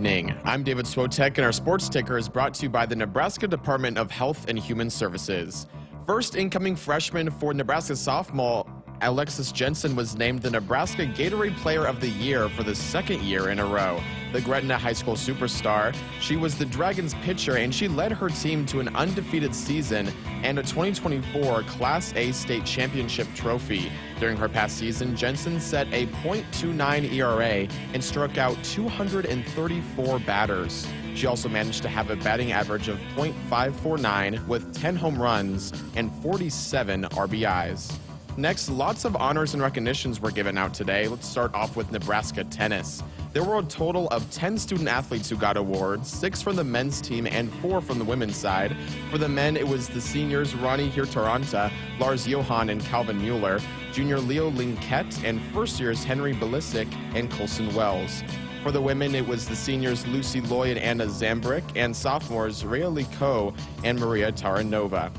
evening. I'm David Swotek, and our sports ticker is brought to you by the Nebraska Department of Health and Human Services. First incoming freshman for Nebraska sophomore Alexis Jensen was named the Nebraska Gatorade Player of the Year for the second year in a row. The Gretna High School superstar, she was the Dragons pitcher, and she led her team to an undefeated season and a 2024 Class A state championship trophy. During her past season, Jensen set a .29 ERA and struck out 234 batters. She also managed to have a batting average of .549 with 10 home runs and 47 RBIs. Next, lots of honors and recognitions were given out today. Let's start off with Nebraska tennis. There were a total of 10 student athletes who got awards, 6 from the men's team and 4 from the women's side. For the men, it was the seniors Ronnie Hirtaranta, Lars Johan, and Calvin Mueller, junior Leo Linkett, and first years Henry Belisic and Colson Wells. For the women, it was the seniors Lucy Loy and Anna Zambrick, and sophomores Rhea Lico and Maria Taranova.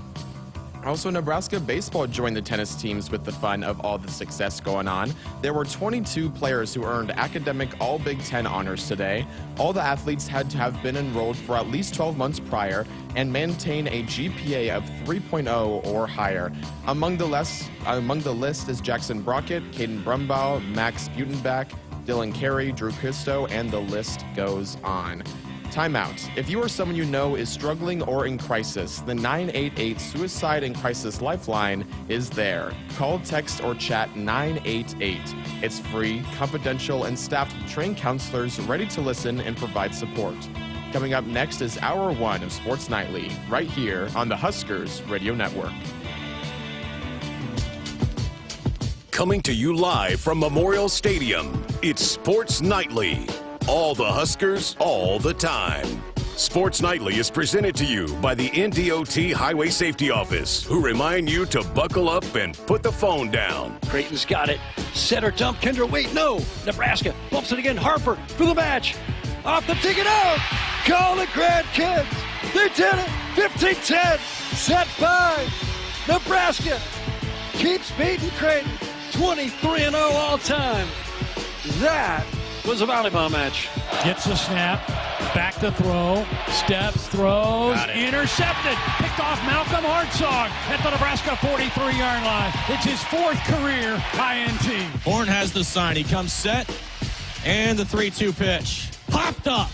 Also, Nebraska baseball joined the tennis teams with the fun of all the success going on. There were 22 players who earned academic All Big Ten honors today. All the athletes had to have been enrolled for at least 12 months prior and maintain a GPA of 3.0 or higher. Among the list is Jackson Brockett, Caden Brumbaugh, Max Butenbach, Dylan Carey, Drew Christo, and the list goes on. Timeout. If you or someone you know is struggling or in crisis, the 988 Suicide and Crisis Lifeline is there. Call, text, or chat 988. It's free, confidential, and staffed with trained counselors ready to listen and provide support. Coming up next is Hour 1 of Sports Nightly, right here on the Huskers Radio Network. Coming to you live from Memorial Stadium, it's Sports Nightly. All the Huskers, all the time. Sports Nightly is presented to you by the NDOT Highway Safety Office, who remind you to buckle up and put the phone down. Creighton's got it. Center dump. Kendra, wait, no. Nebraska bumps it again. Harper for the match. Off the ticket out. Call the Grand Kids. They did it. 15-10. Set 5. Nebraska keeps beating Creighton. 23-0 all time. That was a volleyball match. Gets the snap, back to throw, steps, throws, intercepted, picked off Malcolm Hartzog at the Nebraska 43-yard line. It's his 4th career INT. Horn has the sign. He comes set, and the 3-2 pitch. Popped up,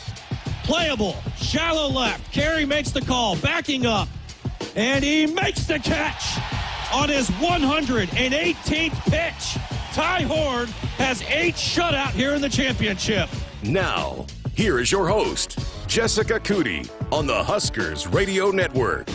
playable, shallow left. Carey makes the call, backing up, and he makes the catch on his 118th pitch. Ty Horn has 8 shutout here in the championship. Now, here is your host, Jessica Coody, on the Huskers Radio Network.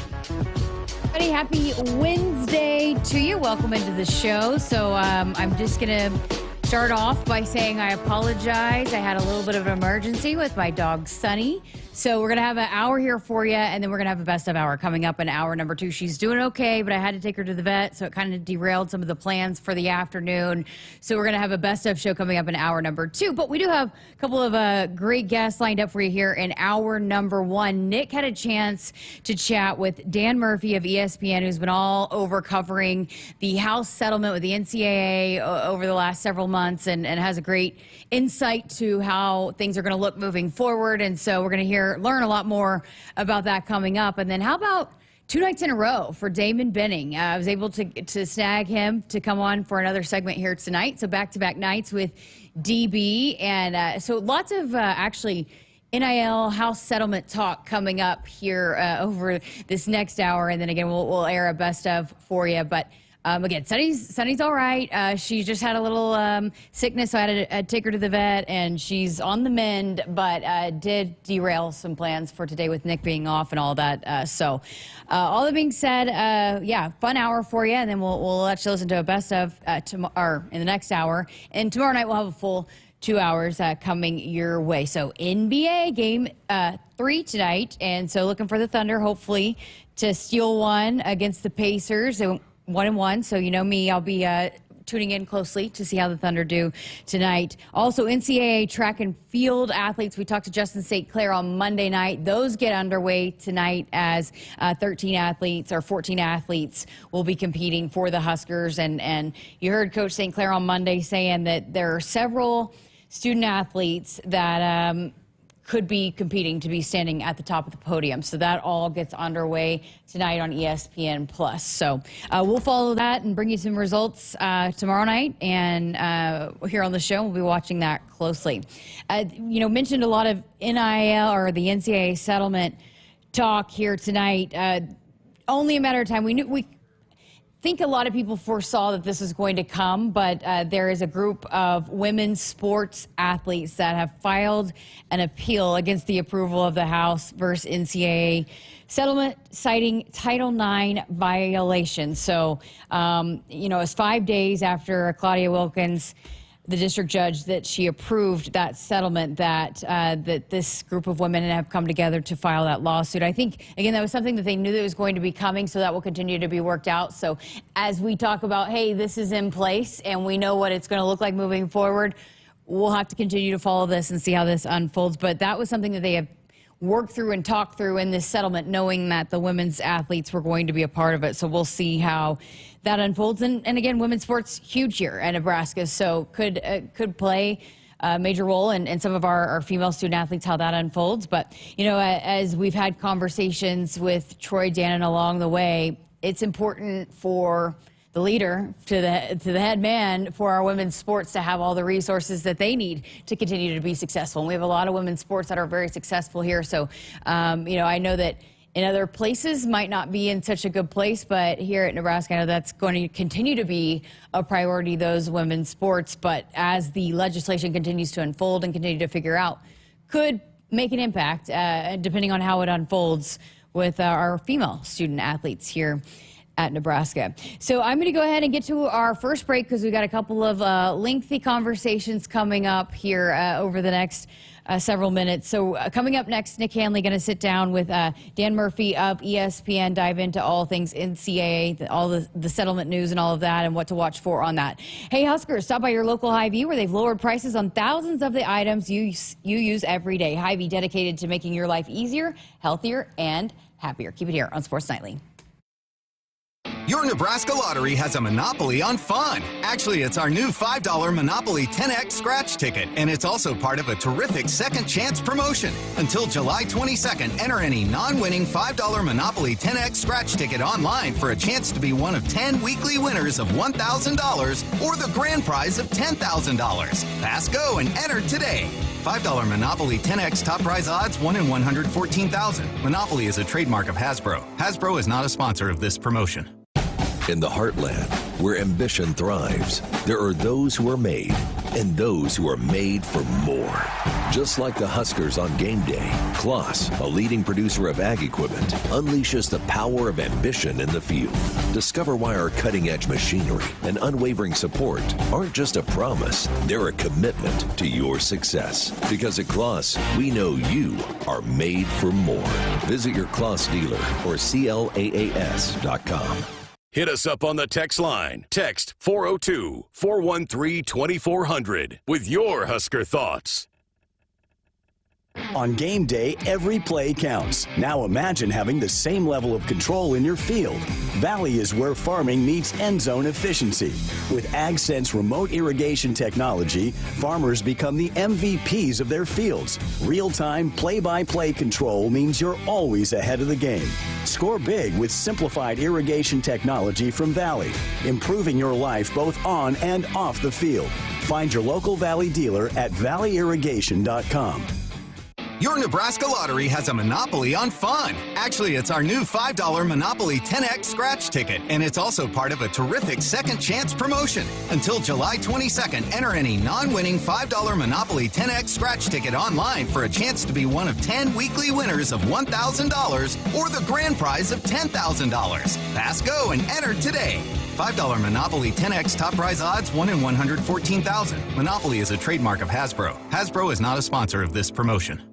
Happy Wednesday to you. Welcome into the show. So I'm just going to start off by saying I apologize. I had a little bit of an emergency with my dog, Sunny. So we're going to have an hour here for you, and then we're going to have a best of hour coming up in hour number 2. She's doing okay, but I had to take her to the vet, so it kind of derailed some of the plans for the afternoon. So we're going to have a best of show coming up in hour number 2. But we do have a couple of great guests lined up for you here in hour number 1. Nick had a chance to chat with Dan Murphy of ESPN, who's been all over covering the House settlement with the NCAA over the last several months and has a great insight to how things are going to look moving forward. And so we're going to learn a lot more about that coming up. And then how about 2 nights in a row for Damon Benning? I was able to snag him to come on for another segment here tonight. So back-to-back nights with DB. And so lots of actually NIL House settlement talk coming up here over this next hour. And then again, we'll air a best of for you. But again, Sunny's all right. She just had a little sickness, so I had to take her to the vet, and she's on the mend, but did derail some plans for today with Nick being off and all that. So all that being said, yeah, fun hour for you, and then we'll let you listen to a best of tomorrow in the next hour. And tomorrow night we'll have a full 2 hours coming your way. So NBA game 3 tonight, and so looking for the Thunder, hopefully, to steal one against the Pacers. They 1-1, so you know me, I'll be tuning in closely to see how the Thunder do tonight. Also, NCAA track and field athletes. We talked to Justin St. Clair on Monday night. Those get underway tonight as 13 athletes or 14 athletes will be competing for the Huskers. And you heard Coach St. Clair on Monday saying that there are several student athletes that could be competing to be standing at the top of the podium. So that all gets underway tonight on ESPN+. So we'll follow that and bring you some results tomorrow night. And here on the show, we'll be watching that closely. Mentioned a lot of NIL or the NCAA settlement talk here tonight. Only a matter of time. We think a lot of people foresaw that this was going to come, but there is a group of women's sports athletes that have filed an appeal against the approval of the House versus NCAA settlement, citing Title IX violations. So, it's 5 days after Claudia Wilkins, the district judge, that she approved that settlement, that this group of women have come together to file that lawsuit. I think, again, that was something that they knew that was going to be coming, so that will continue to be worked out. So as we talk about, hey, this is in place and we know what it's going to look like moving forward, we'll have to continue to follow this and see how this unfolds. But that was something that they have worked through and talked through in this settlement, knowing that the women's athletes were going to be a part of it. So we'll see how that unfolds. And again, women's sports, huge here at Nebraska, so could play a major role in some of our female student athletes, how that unfolds. But, as we've had conversations with Troy Dannon along the way, it's important for the leader, to the head man for our women's sports, to have all the resources that they need to continue to be successful. And we have a lot of women's sports that are very successful here. So, I know that in other places might not be in such a good place, but here at Nebraska, I know that's going to continue to be a priority, those women's sports. But as the legislation continues to unfold and continue to figure out, could make an impact, depending on how it unfolds with our female student athletes here at Nebraska. So I'm going to go ahead and get to our first break, because we've got a couple of lengthy conversations coming up here over the next several minutes. So coming up next, Nick Hanley going to sit down with Dan Murphy of ESPN, dive into all things NCAA, all the settlement news and all of that, and what to watch for on that. Hey, Huskers, stop by your local Hy-Vee, where they've lowered prices on thousands of the items you use every day. Hy-Vee, dedicated to making your life easier, healthier, and happier. Keep it here on Sports Nightly. Your Nebraska Lottery has a monopoly on fun. Actually, it's our new $5 Monopoly 10X scratch ticket, and it's also part of a terrific second chance promotion. Until July 22nd, enter any non-winning $5 Monopoly 10X scratch ticket online for a chance to be one of 10 weekly winners of $1,000 or the grand prize of $10,000. Pass go and enter today. $5 Monopoly 10X top prize odds, 1 in 114,000. Monopoly is a trademark of Hasbro. Hasbro is not a sponsor of this promotion. In the heartland, where ambition thrives, there are those who are made and those who are made for more. Just like the Huskers on game day, Kloss, a leading producer of ag equipment, unleashes the power of ambition in the field. Discover why our cutting-edge machinery and unwavering support aren't just a promise, they're a commitment to your success. Because at Kloss, we know you are made for more. Visit your Kloss dealer or CLAAS.com. Hit us up on the text line. Text 402-413-2400 with your Husker thoughts. On game day, every play counts. Now imagine having the same level of control in your field. Valley is where farming meets end zone efficiency. With AgSense remote irrigation technology, farmers become the MVPs of their fields. Real-time, play-by-play control means you're always ahead of the game. Score big with simplified irrigation technology from Valley, improving your life both on and off the field. Find your local Valley dealer at valleyirrigation.com. Your Nebraska Lottery has a monopoly on fun. Actually, it's our new $5 Monopoly 10X scratch ticket, and it's also part of a terrific second chance promotion. Until July 22nd, enter any non-winning $5 Monopoly 10X scratch ticket online for a chance to be one of 10 weekly winners of $1,000 or the grand prize of $10,000. Pass go and enter today. $5 Monopoly 10X top prize odds, 1 in 114,000. Monopoly is a trademark of Hasbro. Hasbro is not a sponsor of this promotion.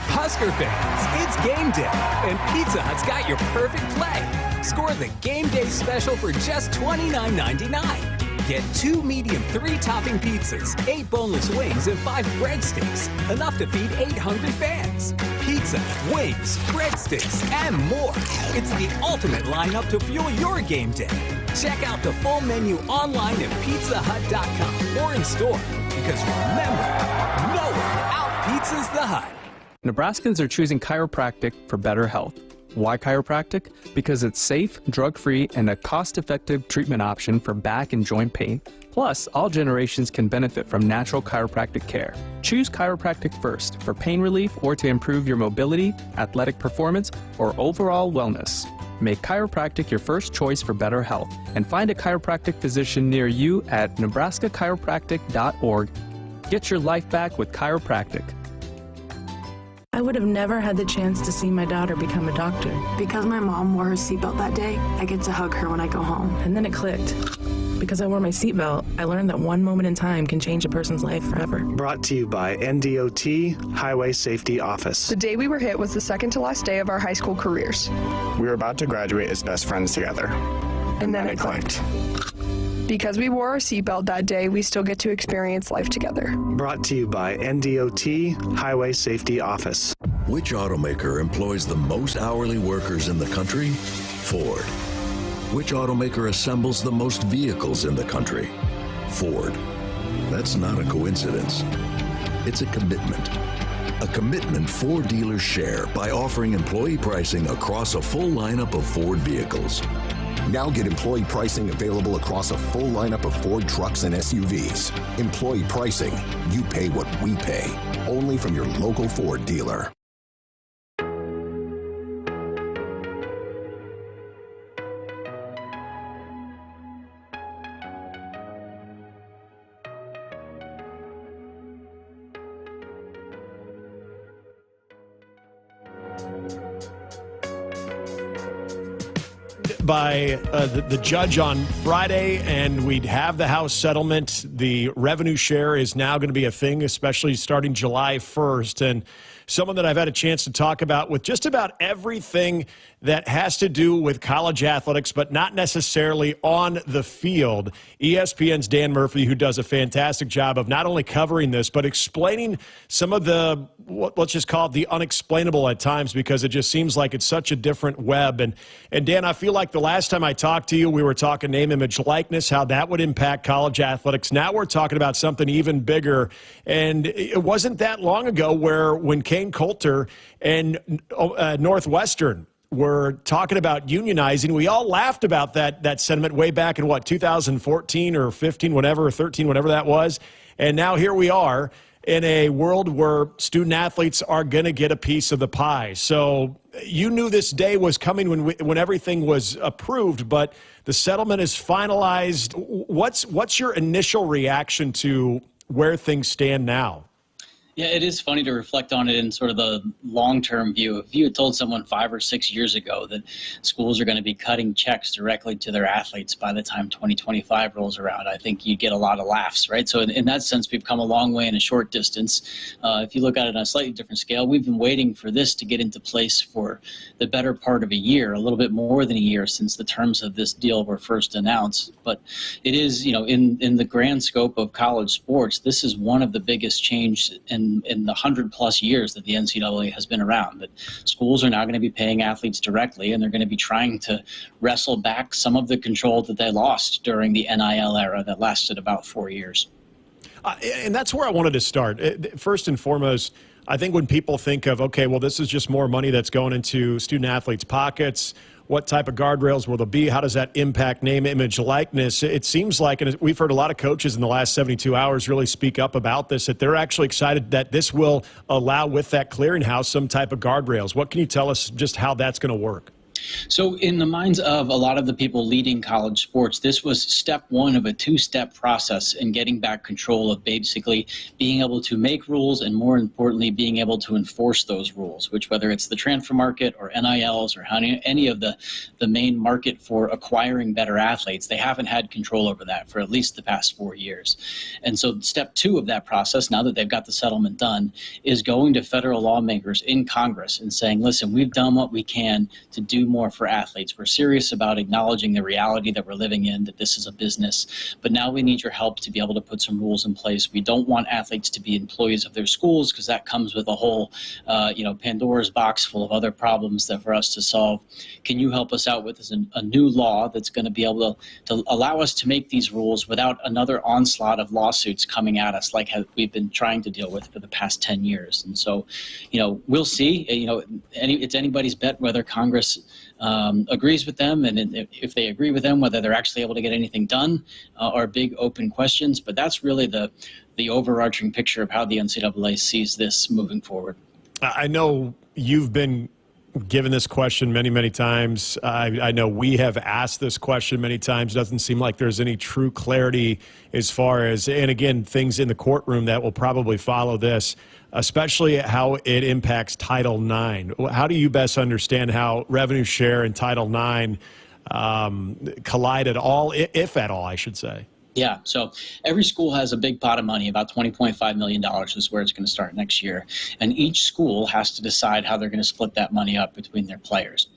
Husker fans, it's game day, and Pizza Hut's got your perfect play. Score the game day special for just $29.99. Get 2 medium 3-topping pizzas, 8 boneless wings, and 5 breadsticks. Enough to feed 8 hungry fans. Pizza, wings, breadsticks, and more. It's the ultimate lineup to fuel your game day. Check out the full menu online at pizzahut.com or in store. Because remember, no one out-pizzas the Hut. Nebraskans are choosing chiropractic for better health. Why chiropractic? Because it's safe, drug-free, and a cost-effective treatment option for back and joint pain. Plus, all generations can benefit from natural chiropractic care. Choose chiropractic first for pain relief or to improve your mobility, athletic performance, or overall wellness. Make chiropractic your first choice for better health and find a chiropractic physician near you at nebraska-chiropractic.org. Get your life back with chiropractic. I would have never had the chance to see my daughter become a doctor. Because my mom wore her seatbelt that day, I get to hug her when I go home. And then it clicked. Because I wore my seatbelt, I learned that one moment in time can change a person's life forever. Brought to you by NDOT Highway Safety Office. The day we were hit was the second to last day of our high school careers. We were about to graduate as best friends together. And then it clicked. Because we wore our seatbelt that day, we still get to experience life together. Brought to you by NDOT Highway Safety Office. Which automaker employs the most hourly workers in the country? Ford. Which automaker assembles the most vehicles in the country? Ford. That's not a coincidence. It's a commitment. A commitment Ford dealers share by offering employee pricing across a full lineup of Ford vehicles. Now get employee pricing available across a full lineup of Ford trucks and SUVs. Employee pricing. You pay what we pay. Only from your local Ford dealer. By the judge on Friday, and we'd have the House settlement. The revenue share is now going to be a thing, especially starting July 1st. And someone that I've had a chance to talk about with just about everything that has to do with college athletics, but not necessarily on the field. ESPN's Dan Murphy, who does a fantastic job of not only covering this, but explaining some of the, let's just call it the unexplainable at times, because it just seems like it's such a different web. And Dan, I feel like the last time I talked to you, we were talking name, image, likeness, how that would impact college athletics. Now we're talking about something even bigger. And it wasn't that long ago when Kane Coulter and Northwestern were talking about unionizing. We all laughed about that sentiment way back in, 2014 or 15, whatever, or 13, whatever that was. And now here we are in a world where student athletes are going to get a piece of the pie. So you knew this day was coming when everything was approved, but the settlement is finalized. What's your initial reaction to where things stand now? Yeah, it is funny to reflect on it in sort of the long-term view. If you had told someone 5 or 6 years ago that schools are going to be cutting checks directly to their athletes by the time 2025 rolls around, I think you'd get a lot of laughs, right? So in that sense, we've come a long way in a short distance. If you look at it on a slightly different scale, we've been waiting for this to get into place for the better part of a year, a little bit more than a year since the terms of this deal were first announced. But it is, in the grand scope of college sports, this is one of the biggest changes in the 100+ years that the NCAA has been around, that schools are now going to be paying athletes directly, and they're going to be trying to wrestle back some of the control that they lost during the NIL era that lasted about 4 years. And that's where I wanted to start. First and foremost, I think when people think of, okay, well, this is just more money that's going into student athletes' pockets, what type of guardrails will there be? How does that impact name, image, likeness? It seems like, and we've heard a lot of coaches in the last 72 hours really speak up about this, that they're actually excited that this will allow, with that clearinghouse, some type of guardrails. What can you tell us just how that's going to work? So in the minds of a lot of the people leading college sports, this was step one of a two-step process in getting back control of basically being able to make rules and, more importantly, being able to enforce those rules, which whether it's the transfer market or NILs or any of the main market for acquiring better athletes, they haven't had control over that for at least the past 4 years. And so step two of that process, now that they've got the settlement done, is going to federal lawmakers in Congress and saying, listen, we've done what we can to do more for athletes. We're serious about acknowledging the reality that we're living in, that this is a business. But now we need your help to be able to put some rules in place. We don't want athletes to be employees of their schools because that comes with a whole, Pandora's box full of other problems that for us to solve. Can you help us out with a new law that's going to be able to allow us to make these rules without another onslaught of lawsuits coming at us like we've been trying to deal with for the past 10 years? And so, we'll see. It's anybody's bet whether Congress agrees with them, and if they agree with them, whether they're actually able to get anything done are big open questions. But that's really the overarching picture of how the NCAA sees this moving forward. I know you've been given this question many, many times. I know we have asked this question many times. Doesn't seem like there's any true clarity as far as, and again, things in the courtroom that will probably follow this, especially how it impacts Title IX. How do you best understand how revenue share and Title IX collide at all, if at all, I should say? Yeah, so every school has a big pot of money, about $20.5 million is where it's going to start next year. And each school has to decide how they're going to split that money up between their players.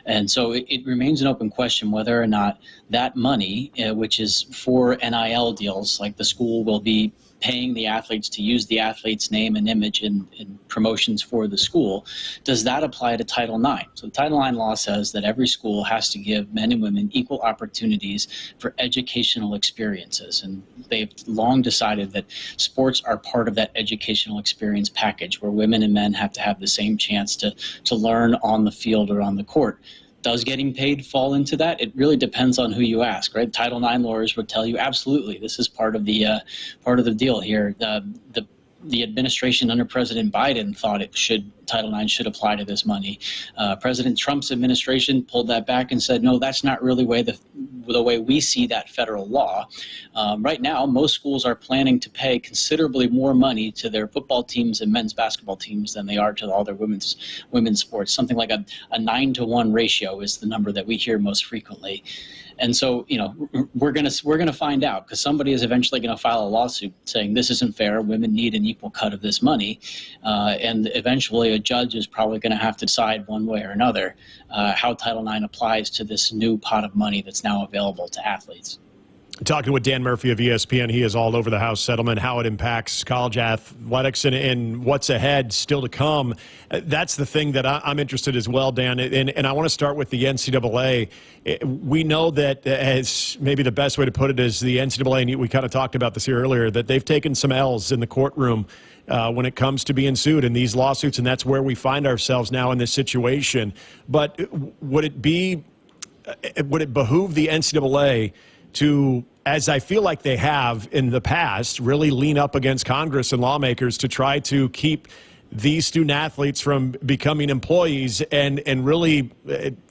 And so it remains an open question whether or not that money, which is for NIL deals, like the school will be paying the athletes to use the athlete's name and image in promotions for the school, does that apply to Title IX? So the Title IX law says that every school has to give men and women equal opportunities for educational experiences. And they've long decided that sports are part of that educational experience package where women and men have to have the same chance to learn on the field or on the court. Does getting paid fall into that? It really depends on who you ask, right? Title IX lawyers would tell you absolutely this is part of the deal here. The administration under President Biden thought Title IX should apply to this money. President Trump's administration pulled that back and said, no, that's not really the way we see that federal law. Right now, most schools are planning to pay considerably more money to their football teams and men's basketball teams than they are to all their women's sports. Something like a 9-to-1 ratio is the number that we hear most frequently. And so, we're gonna find out because somebody is eventually going to file a lawsuit saying this isn't fair. Women need an equal cut of this money, and eventually a judge is probably going to have to decide one way or another how Title IX applies to this new pot of money that's now available to athletes. Talking with Dan Murphy of ESPN, he is all over the House settlement, how it impacts college athletics and what's ahead still to come. That's the thing that I'm interested as well, Dan, and I want to start with the NCAA. We know that, as maybe the best way to put it is the NCAA, and we kind of talked about this here earlier, that they've taken some L's in the courtroom when it comes to being sued in these lawsuits, and that's where we find ourselves now in this situation. But would it behoove the NCAA to, as I feel like they have in the past, really lean up against Congress and lawmakers to try to keep these student athletes from becoming employees and really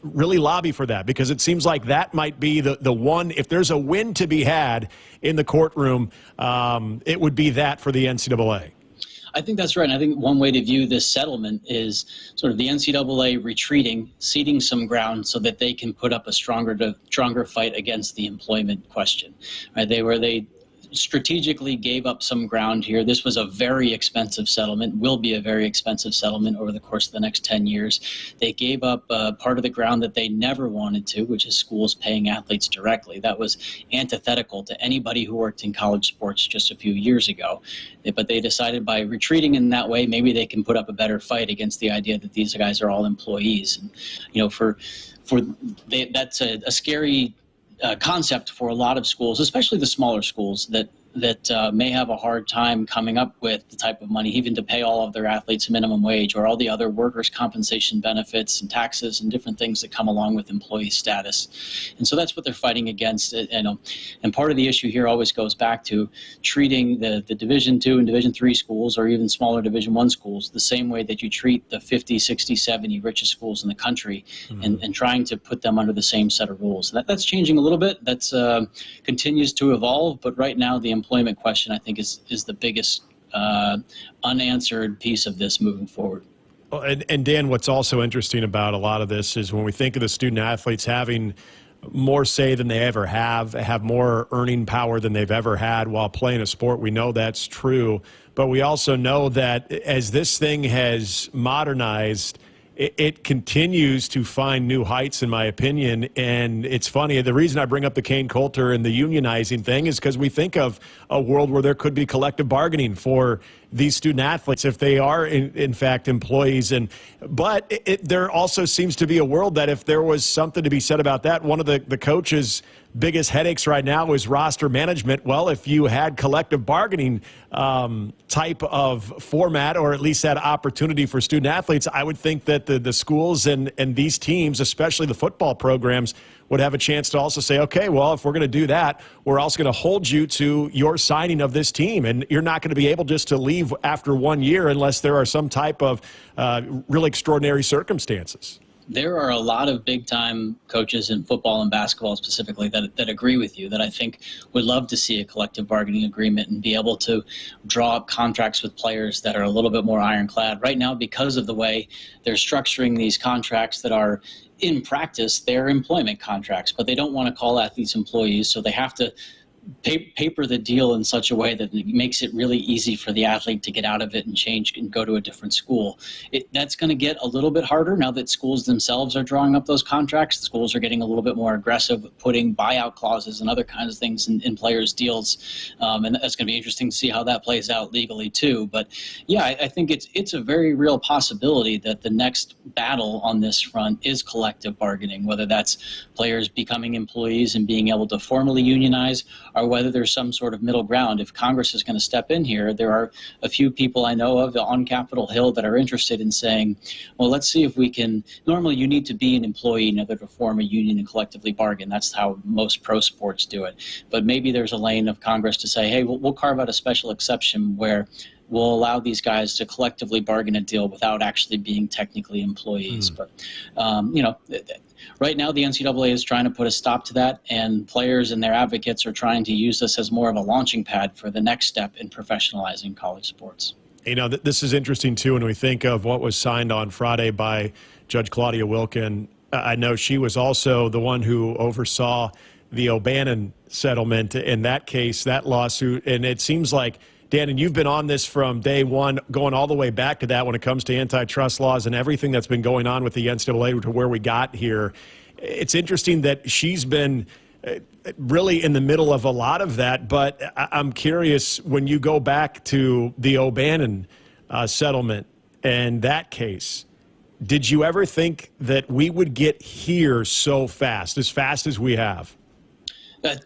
lobby for that? Because it seems like that might be the one, if there's a win to be had in the courtroom, it would be that for the NCAA. I think that's right. And I think one way to view this settlement is sort of the NCAA retreating, ceding some ground so that they can put up a stronger fight against the employment question. Right? They strategically gave up some ground here. This was a very expensive settlement, will be a very expensive settlement over the course of the next 10 years. They gave up part of the ground that they never wanted to, which is schools paying athletes directly. That was antithetical to anybody who worked in college sports just a few years ago. But they decided by retreating in that way, maybe they can put up a better fight against the idea that these guys are all employees. And, that's a scary concept for a lot of schools, especially the smaller schools that may have a hard time coming up with the type of money, even to pay all of their athletes minimum wage or all the other workers' compensation benefits and taxes and different things that come along with employee status. And so that's what they're fighting against. And part of the issue here always goes back to treating the Division II and Division III schools, or even smaller Division I schools, the same way that you treat the 50, 60, 70 richest schools in the country, and trying to put them under the same set of rules. That's changing a little bit. That's continues to evolve, but right now the employment question, I think, is the biggest unanswered piece of this moving forward. And Dan, what's also interesting about a lot of this is when we think of the student athletes having more say than they ever have more earning power than they've ever had while playing a sport. We know that's true, but we also know that as this thing has modernized, it continues to find new heights, in my opinion. And it's funny, the reason I bring up the Kane Coulter and the unionizing thing is because we think of a world where there could be collective bargaining for these student athletes if they are, in fact, employees. But there also seems to be a world that if there was something to be said about that, one of the coaches' biggest headaches right now is roster management. Well, if you had collective bargaining type of format, or at least that opportunity for student athletes, I would think that the schools and these teams, especially the football programs, would have a chance to also say, okay, well, if we're going to do that, we're also going to hold you to your signing of this team. And you're not going to be able just to leave after 1 year unless there are some type of really extraordinary circumstances. There are a lot of big-time coaches in football and basketball specifically that agree with you, that I think would love to see a collective bargaining agreement and be able to draw up contracts with players that are a little bit more ironclad. Right now, because of the way they're structuring these contracts that are, in practice, they're employment contracts, but they don't want to call athletes employees, so they have to paper the deal in such a way that it makes it really easy for the athlete to get out of it and change and go to a different school. That's going to get a little bit harder now that schools themselves are drawing up those contracts. The schools are getting a little bit more aggressive, putting buyout clauses and other kinds of things in players' deals. And that's going to be interesting to see how that plays out legally too. But yeah, I think it's a very real possibility that the next battle on this front is collective bargaining, whether that's players becoming employees and being able to formally unionize, or whether there's some sort of middle ground. If Congress is going to step in here, there are a few people I know of on Capitol Hill that are interested in saying, well, let's see if we can, normally you need to be an employee in order to form a union and collectively bargain. That's how most pro sports do it. But maybe there's a lane of Congress to say, hey, we'll carve out a special exception where we'll allow these guys to collectively bargain a deal without actually being technically employees. But, right now the NCAA is trying to put a stop to that, and players and their advocates are trying to use this as more of a launching pad for the next step in professionalizing college sports. You know, this is interesting, too, when we think of what was signed on Friday by Judge Claudia Wilkin. I know she was also the one who oversaw the O'Bannon settlement in that case, that lawsuit, and it seems like, Dan, and you've been on this from day one, going all the way back to that when it comes to antitrust laws and everything that's been going on with the NCAA to where we got here. It's interesting that she's been really in the middle of a lot of that, but I'm curious, when you go back to the O'Bannon settlement and that case, did you ever think that we would get here so fast as we have?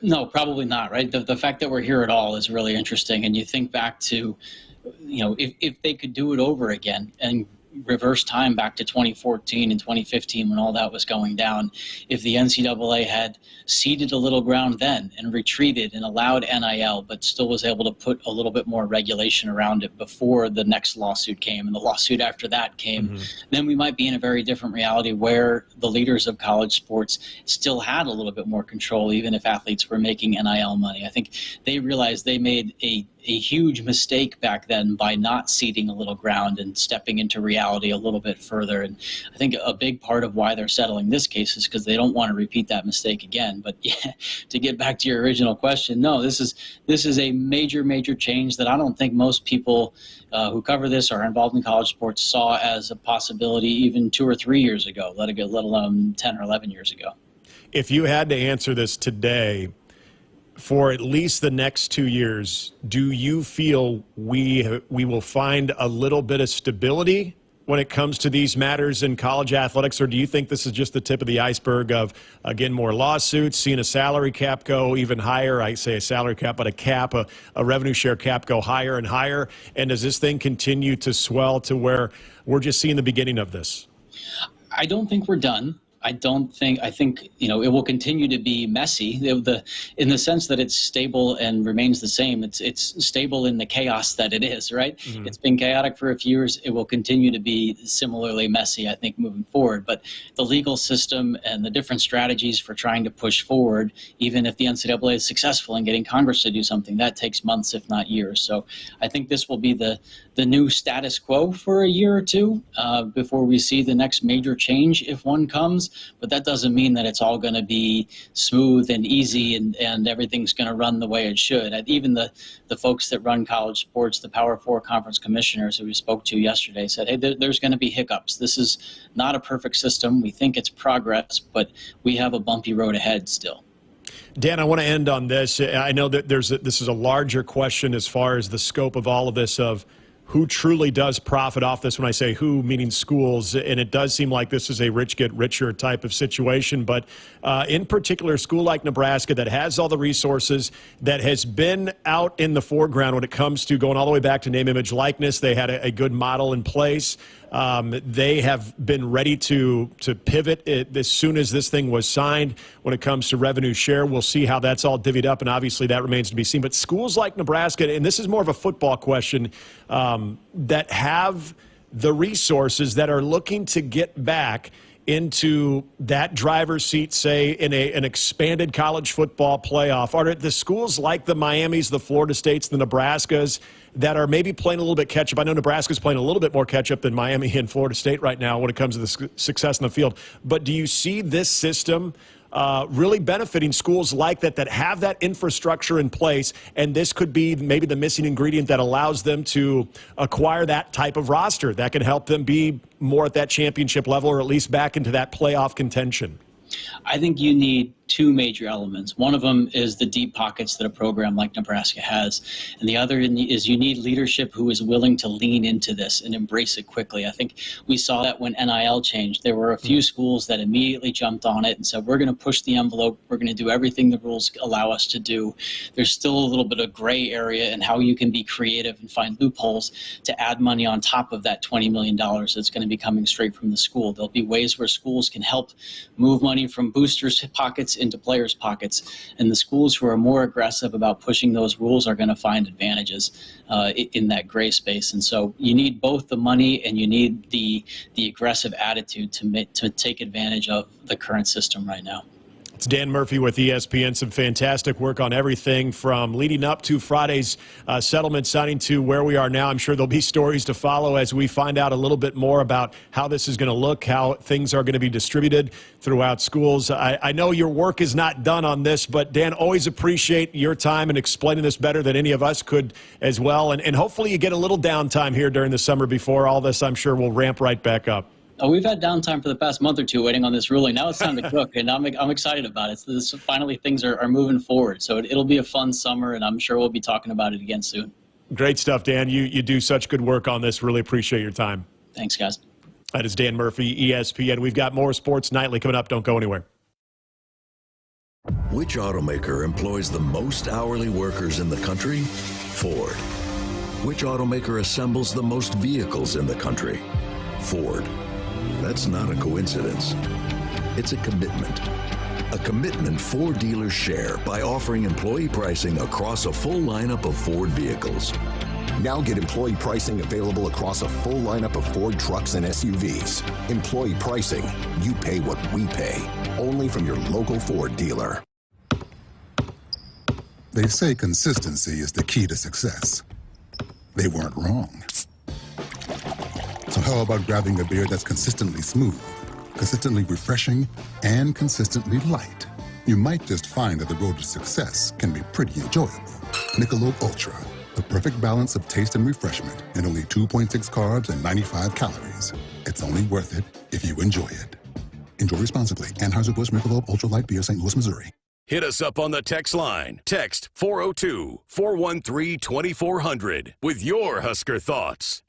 No, probably not, right? The fact that we're here at all is really interesting. And you think back to, if they could do it over again and reverse time back to 2014 and 2015 when all that was going down, if the NCAA had ceded a little ground then and retreated and allowed NIL, but still was able to put a little bit more regulation around it before the next lawsuit came and the lawsuit after that came, then we might be in a very different reality where the leaders of college sports still had a little bit more control, even if athletes were making NIL money. I think they realized they made a huge mistake back then by not ceding a little ground and stepping into reality a little bit further. And I think a big part of why they're settling this case is because they don't want to repeat that mistake again. But yeah, to get back to your original question, no, this is a major change that I don't think most people who cover this or are involved in college sports saw as a possibility even 2 or 3 years ago, let alone 10 or 11 years ago. If you had to answer this today, for at least the next 2 years, do you feel we will find a little bit of stability when it comes to these matters in college athletics, or do you think this is just the tip of the iceberg of, again, more lawsuits, seeing a salary cap go even higher? I say a salary cap, but a cap, a revenue share cap go higher and higher, and does this thing continue to swell to where we're just seeing the beginning of this? I don't think we're done. I think it will continue to be messy in the sense that it's stable and remains the same. It's stable in the chaos that it is, right? Mm-hmm. It's been chaotic for a few years. It will continue to be similarly messy, I think, moving forward. But the legal system and the different strategies for trying to push forward, even if the NCAA is successful in getting Congress to do something, that takes months, if not years. So I think this will be the the new status quo for a year or two before we see the next major change, if one comes. But that doesn't mean that it's all going to be smooth and easy and everything's going to run the way it should. And even the folks that run college sports, the Power 4 conference commissioners who we spoke to yesterday, said, hey, there's going to be hiccups. This is not a perfect system. We think it's progress, but we have a bumpy road ahead still. Dan, I want to end on this. I know that this is a larger question as far as the scope of all of this, of who truly does profit off this. When I say who, meaning schools, and it does seem like this is a rich get richer type of situation. But in particular, a school like Nebraska that has all the resources, that has been out in the foreground when it comes to going all the way back to name, image, likeness. They had a good model in place. They have been ready to pivot as soon as this thing was signed. When it comes to revenue share, we'll see how that's all divvied up, and obviously that remains to be seen. But schools like Nebraska, and this is more of a football question, that have the resources, that are looking to get back into that driver's seat, say, in an expanded college football playoff? Are the schools like the Miamis, the Florida States, the Nebraskas that are maybe playing a little bit catch-up? I know Nebraska's playing a little bit more catch-up than Miami and Florida State right now when it comes to the success in the field. But do you see this system really benefiting schools like that have that infrastructure in place, and this could be maybe the missing ingredient that allows them to acquire that type of roster that can help them be more at that championship level, or at least back into that playoff contention? I think you need two major elements. One of them is the deep pockets that a program like Nebraska has. And the other is you need leadership who is willing to lean into this and embrace it quickly. I think we saw that when NIL changed. There were a few schools that immediately jumped on it and said, we're going to push the envelope. We're going to do everything the rules allow us to do. There's still a little bit of gray area in how you can be creative and find loopholes to add money on top of that $20 million that's going to be coming straight from the school. There'll be ways where schools can help move money from boosters' pockets into players' pockets. And the schools who are more aggressive about pushing those rules are going to find advantages in that gray space. And so you need both the money and you need the aggressive attitude to take advantage of the current system right now. It's Dan Murphy with ESPN. Some fantastic work on everything from leading up to Friday's settlement signing to where we are now. I'm sure there'll be stories to follow as we find out a little bit more about how this is going to look, how things are going to be distributed throughout schools. I know your work is not done on this, but Dan, always appreciate your time and explaining this better than any of us could as well. And hopefully you get a little downtime here during the summer before all this, I'm sure, will ramp right back up. Oh, we've had downtime for the past month or two waiting on this ruling. Now it's time to cook, and I'm excited about it. So finally, things are moving forward. So it'll be a fun summer, and I'm sure we'll be talking about it again soon. Great stuff, Dan. You do such good work on this. Really appreciate your time. Thanks, guys. That is Dan Murphy, ESPN. We've got more Sports Nightly coming up. Don't go anywhere. Which automaker employs the most hourly workers in the country? Ford. Which automaker assembles the most vehicles in the country? Ford. That's not a coincidence. It's a commitment. A commitment Ford dealers share by offering employee pricing across a full lineup of Ford vehicles. Now get employee pricing available across a full lineup of Ford trucks and SUVs. Employee pricing. You pay what we pay. Only from your local Ford dealer. They say consistency is the key to success. They weren't wrong. So how about grabbing a beer that's consistently smooth, consistently refreshing, and consistently light? You might just find that the road to success can be pretty enjoyable. Michelob Ultra, the perfect balance of taste and refreshment, and only 2.6 carbs and 95 calories. It's only worth it if you enjoy it. Enjoy responsibly. Anheuser-Busch Michelob Ultra Light Beer, St. Louis, Missouri. Hit us up on the text line. Text 402-413-2400 with your Husker thoughts.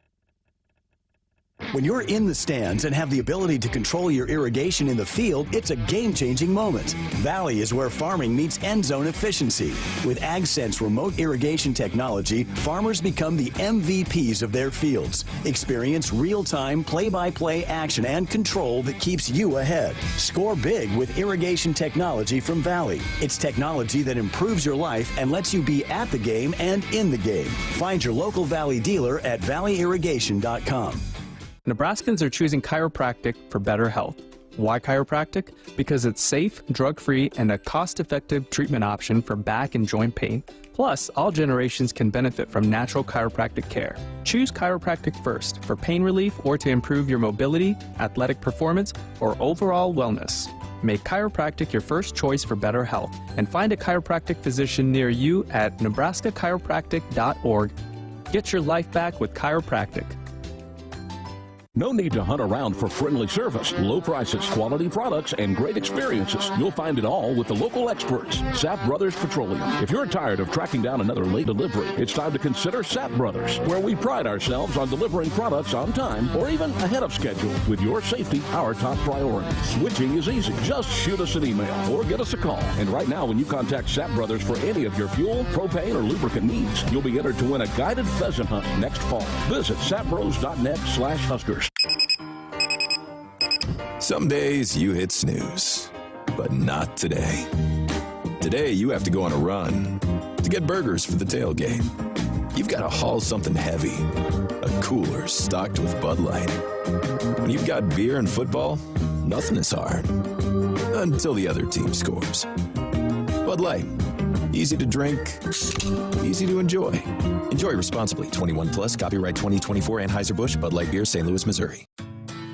When you're in the stands and have the ability to control your irrigation in the field, it's a game-changing moment. Valley is where farming meets end zone efficiency. With AgSense remote irrigation technology, farmers become the MVPs of their fields. Experience real-time, play-by-play action and control that keeps you ahead. Score big with irrigation technology from Valley. It's technology that improves your life and lets you be at the game and in the game. Find your local Valley dealer at valleyirrigation.com. Nebraskans are choosing chiropractic for better health. Why chiropractic? Because it's safe, drug-free, and a cost-effective treatment option for back and joint pain. Plus, all generations can benefit from natural chiropractic care. Choose chiropractic first for pain relief or to improve your mobility, athletic performance, or overall wellness. Make chiropractic your first choice for better health and find a chiropractic physician near you at nebraska-chiropractic.org. Get your life back with chiropractic. No need to hunt around for friendly service, low prices, quality products, and great experiences. You'll find it all with the local experts, Sapp Brothers Petroleum. If you're tired of tracking down another late delivery, it's time to consider Sapp Brothers, where we pride ourselves on delivering products on time or even ahead of schedule. With your safety, our top priority. Switching is easy. Just shoot us an email or get us a call. And right now, when you contact Sapp Brothers for any of your fuel, propane, or lubricant needs, you'll be entered to win a guided pheasant hunt next fall. Visit sappbros.net/Huskers. Some days you hit snooze, but not today. Today you have to go on a run to get burgers for the tailgate. You've got to haul something heavy, a cooler stocked with Bud Light. When you've got beer and football, nothing is hard, until the other team scores. Bud Light, easy to drink, easy to enjoy. Enjoy responsibly. 21 plus, copyright 2024 Anheuser-Busch, Bud Light Beer, St. Louis, Missouri.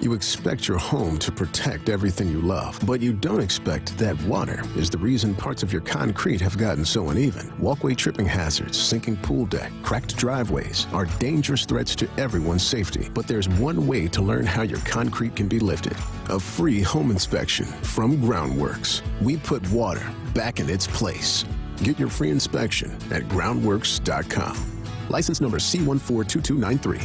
You expect your home to protect everything you love, but you don't expect that water is the reason parts of your concrete have gotten so uneven. Walkway tripping hazards, sinking pool deck, cracked driveways are dangerous threats to everyone's safety. But there's one way to learn how your concrete can be lifted. A free home inspection from Groundworks. We put water back in its place. Get your free inspection at groundworks.com. License number C142293.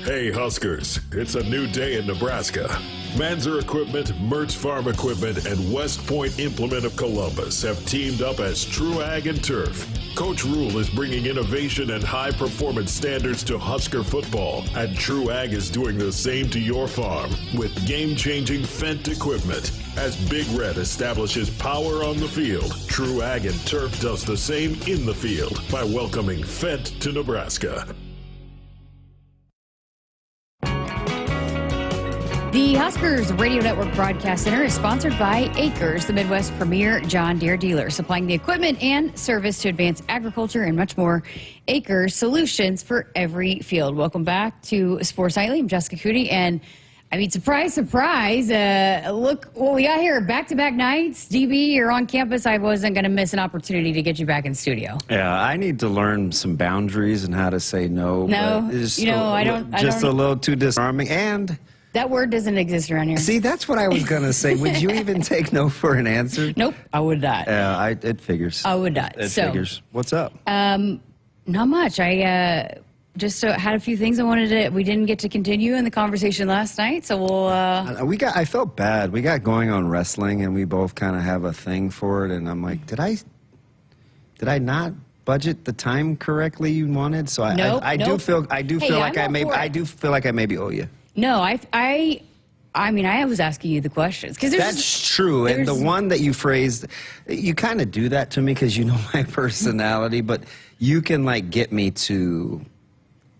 Hey Huskers, it's a new day in Nebraska. Manzer Equipment, Mertz Farm Equipment, and West Point Implement of Columbus have teamed up as True Ag and Turf. Coach Rule is bringing innovation and high-performance standards to Husker football, and True Ag is doing the same to your farm with game-changing Fendt equipment. As Big Red establishes power on the field, True Ag and Turf does the same in the field by welcoming Fendt to Nebraska. The Huskers Radio Network Broadcast Center is sponsored by Akrs, the Midwest premier John Deere dealer, supplying the equipment and service to advance agriculture and much more. Akrs, solutions for every field. Welcome back to Sports Nightly. I'm Jessica Coody, and I mean, surprise, surprise. Look what we got here. Back-to-back nights. DB, you're on campus. I wasn't going to miss an opportunity to get you back in studio. Yeah, I need to learn some boundaries and how to say no. No, I don't. Just a little too disarming. And that word doesn't exist around here. see, that's what I was going to say. Would you even take no for an answer? Nope, I would not. Yeah, it figures. I would not. It figures. What's up? Not much. I just had a few things I wanted to. We didn't get to continue in the conversation last night, so we'll. I felt bad. We got going on wrestling, and we both kind of have a thing for it. And I'm like, did I not budget the time correctly you wanted? So I do feel like I maybe owe you. No, I mean, I was asking you the questions because that's true. And the one that you phrased, you kind of do that to me because you know my personality, but you can like get me to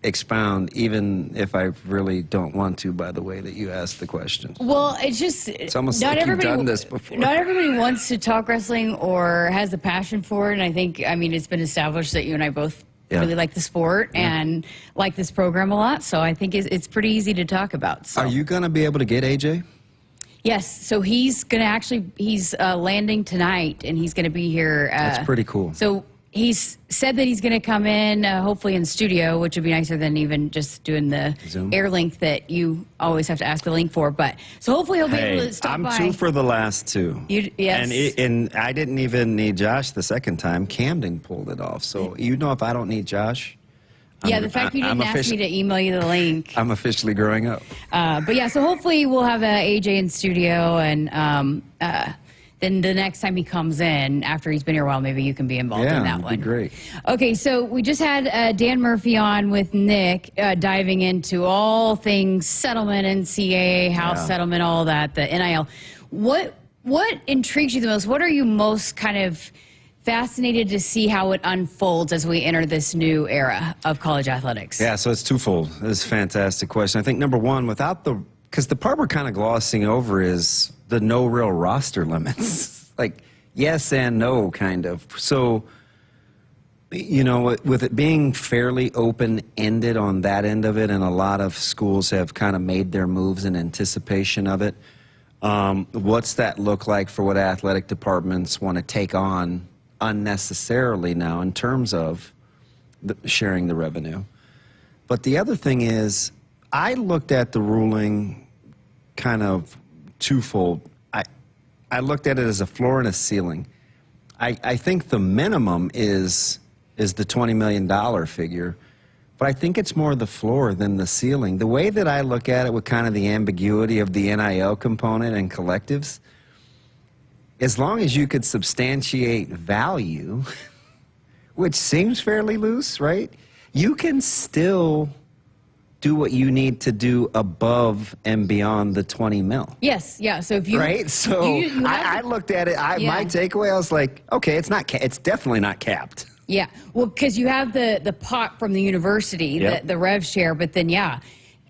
expound even if I really don't want to by the way that you ask the questions. Well, it's almost like you've done this before. Not everybody wants to talk wrestling or has the passion for it. And I think, it's been established that you and I both really like the sport and like this program a lot. So I think it's pretty easy to talk about. So. Are you going to be able to get AJ? Yes. So he's going to he's landing tonight and he's going to be here. That's pretty cool. So he's said that he's going to come in, hopefully in studio, which would be nicer than even just doing the Zoom air link that you always have to ask the link for. But so hopefully he'll be able to stop by. I'm 2 for the last 2. Yes. And I didn't even need Josh the second time. Camden pulled it off. So if I don't need Josh. The fact you didn't ask me to email you the link. I'm officially growing up. So hopefully we'll have AJ in studio and then the next time he comes in, after he's been here a while, maybe you can be involved in that one. That'd be great. Okay, so we just had Dan Murphy on with Nick diving into all things settlement, NCAA, house settlement, all that, the NIL. What intrigues you the most? What are you most kind of fascinated to see how it unfolds as we enter this new era of college athletics? Yeah, so it's twofold. This is a fantastic question. I think, number one, without the because the part we're kind of glossing over is the no real roster limits. Like, yes and no, kind of. So, you know, with it being fairly open-ended on that end of it, and a lot of schools have kind of made their moves in anticipation of it, what's that look like for what athletic departments want to take on unnecessarily now in terms of sharing the revenue? But the other thing is, I looked at the ruling kind of twofold. I looked at it as a floor and a ceiling. I think the minimum is the $20 million figure, but I think it's more the floor than the ceiling. The way that I look at it with kind of the ambiguity of the NIL component and collectives, as long as you could substantiate value, which seems fairly loose, right? You can still do what you need to do above and beyond the 20 mil. Yes, yeah. So if you right, so I looked at it. My takeaway, I was like, okay, it's definitely not capped. Yeah, well, because you have the pot from the university, the rev share, but then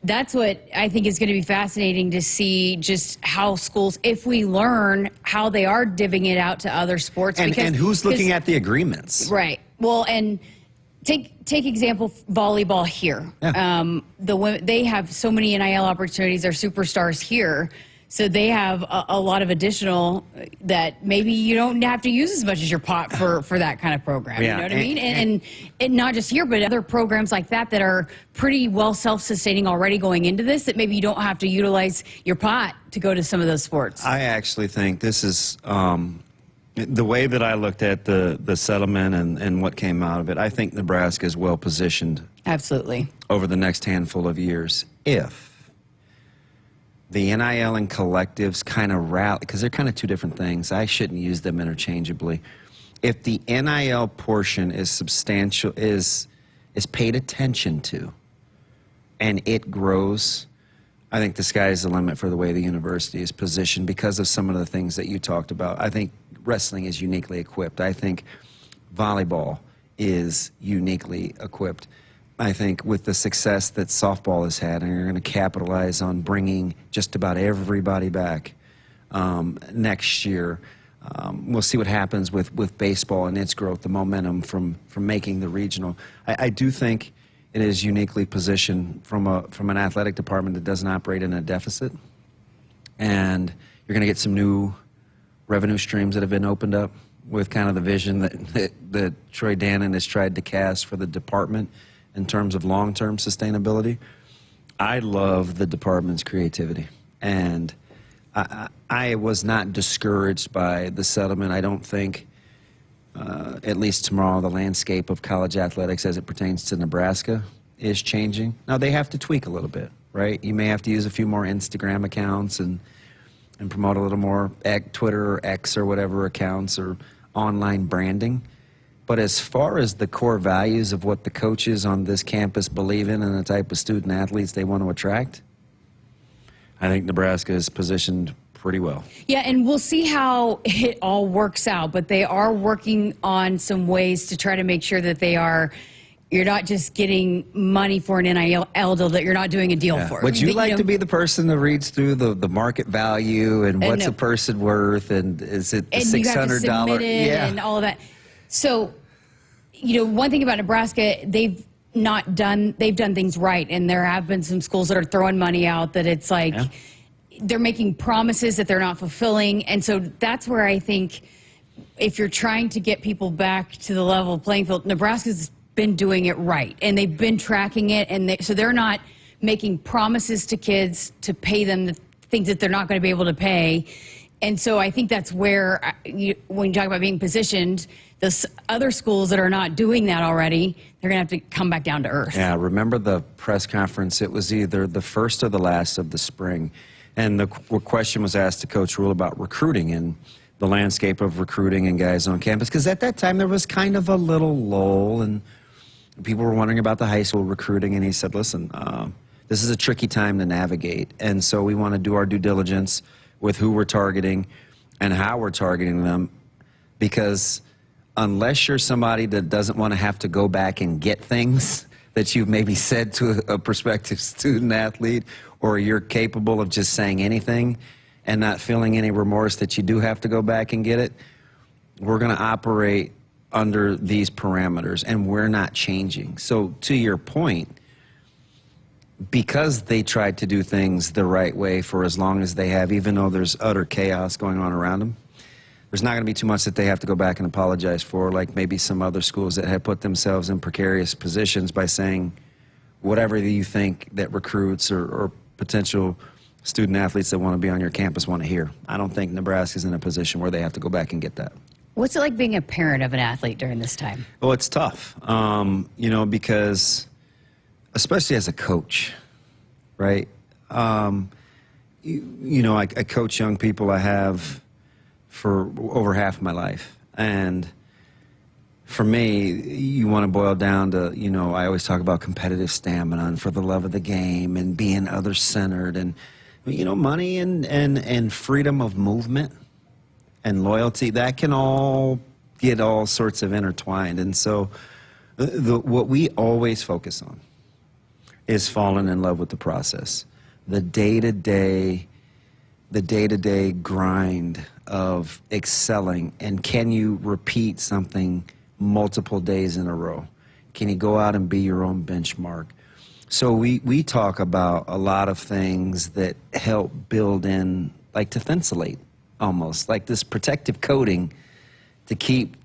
that's what I think is going to be fascinating to see, just how schools, if we learn how they are divvying it out to other sports, and who's looking at the agreements, right? Well, and take example volleyball here. Yeah. The women, they have so many NIL opportunities. They're superstars here, so they have a lot of additional that maybe you don't have to use as much as your pot for that kind of program. Yeah. You know what I mean? And not just here, but other programs like that are pretty well self-sustaining already going into this, that maybe you don't have to utilize your pot to go to some of those sports. I actually think this is the way that I looked at the settlement and what came out of it. I think Nebraska is well positioned. Absolutely. Over the next handful of years, if the NIL and collectives kind of rally, because they're kind of two different things. I shouldn't use them interchangeably. If the NIL portion is substantial, is paid attention to, and it grows, I think the sky is the limit for the way the university is positioned because of some of the things that you talked about. I think wrestling is uniquely equipped. I think volleyball is uniquely equipped. I think with the success that softball has had, and you're going to capitalize on bringing just about everybody back next year. We'll see what happens with baseball and its growth, the momentum from making the regional. I do think it is uniquely positioned from an athletic department that doesn't operate in a deficit. And you're going to get some new revenue streams that have been opened up with kind of the vision that Troy Dannon has tried to cast for the department in terms of long-term sustainability. I love the department's creativity, and I was not discouraged by the settlement. I don't think, at least tomorrow, the landscape of college athletics as it pertains to Nebraska is changing. Now, they have to tweak a little bit, right? You may have to use a few more Instagram accounts and promote a little more Twitter or X or whatever accounts or online branding. But as far as the core values of what the coaches on this campus believe in and the type of student athletes they want to attract, I think Nebraska is positioned pretty well. Yeah, and we'll see how it all works out, but they are working on some ways to try to make sure that you're not just getting money for an NIL deal, that you're not doing a deal for. Would you like to be the person that reads through the market value and what's a person worth, and is it the $600? You have to submit it and all of that. So, one thing about Nebraska, they've done things right, and there have been some schools that are throwing money out that it's like they're making promises that they're not fulfilling. And so that's where I think if you're trying to get people back to the level playing field, Nebraska's been doing it right, and they've been tracking it, and so they're not making promises to kids to pay them the things that they're not going to be able to pay. And so I think that's where, when you talk about being positioned, the other schools that are not doing that already, they're going to have to come back down to earth. Yeah, remember the press conference? It was either the first or the last of the spring. And the question was asked to Coach Rule about recruiting and the landscape of recruiting and guys on campus. Because at that time, there was kind of a little lull, and people were wondering about the high school recruiting. And he said, listen, this is a tricky time to navigate. And so we want to do our due diligence with who we're targeting and how we're targeting them, because unless you're somebody that doesn't want to have to go back and get things that you've maybe said to a prospective student athlete, or you're capable of just saying anything and not feeling any remorse that you do have to go back and get it, we're going to operate under these parameters, and we're not changing. So to your point, because they tried to do things the right way for as long as they have, even though there's utter chaos going on around them, there's not going to be too much that they have to go back and apologize for, like maybe some other schools that have put themselves in precarious positions by saying whatever you think that recruits or potential student athletes that want to be on your campus want to hear. I don't think Nebraska's in a position where they have to go back and get that. What's it like being a parent of an athlete during this time? Well, it's tough, you know, because especially as a coach, right? You know, I coach young people. I have for over half my life. And for me, you want to boil down to, you know, I always talk about competitive stamina and for the love of the game and being other-centered and, you know, money and freedom of movement and loyalty, that can all get all sorts of intertwined. And so what we always focus on is falling in love with the process, the day-to-day grind of excelling. And can you repeat something multiple days in a row? Can you go out and be your own benchmark? So we talk about a lot of things that help build in, like to thinsulate, almost like this protective coating to keep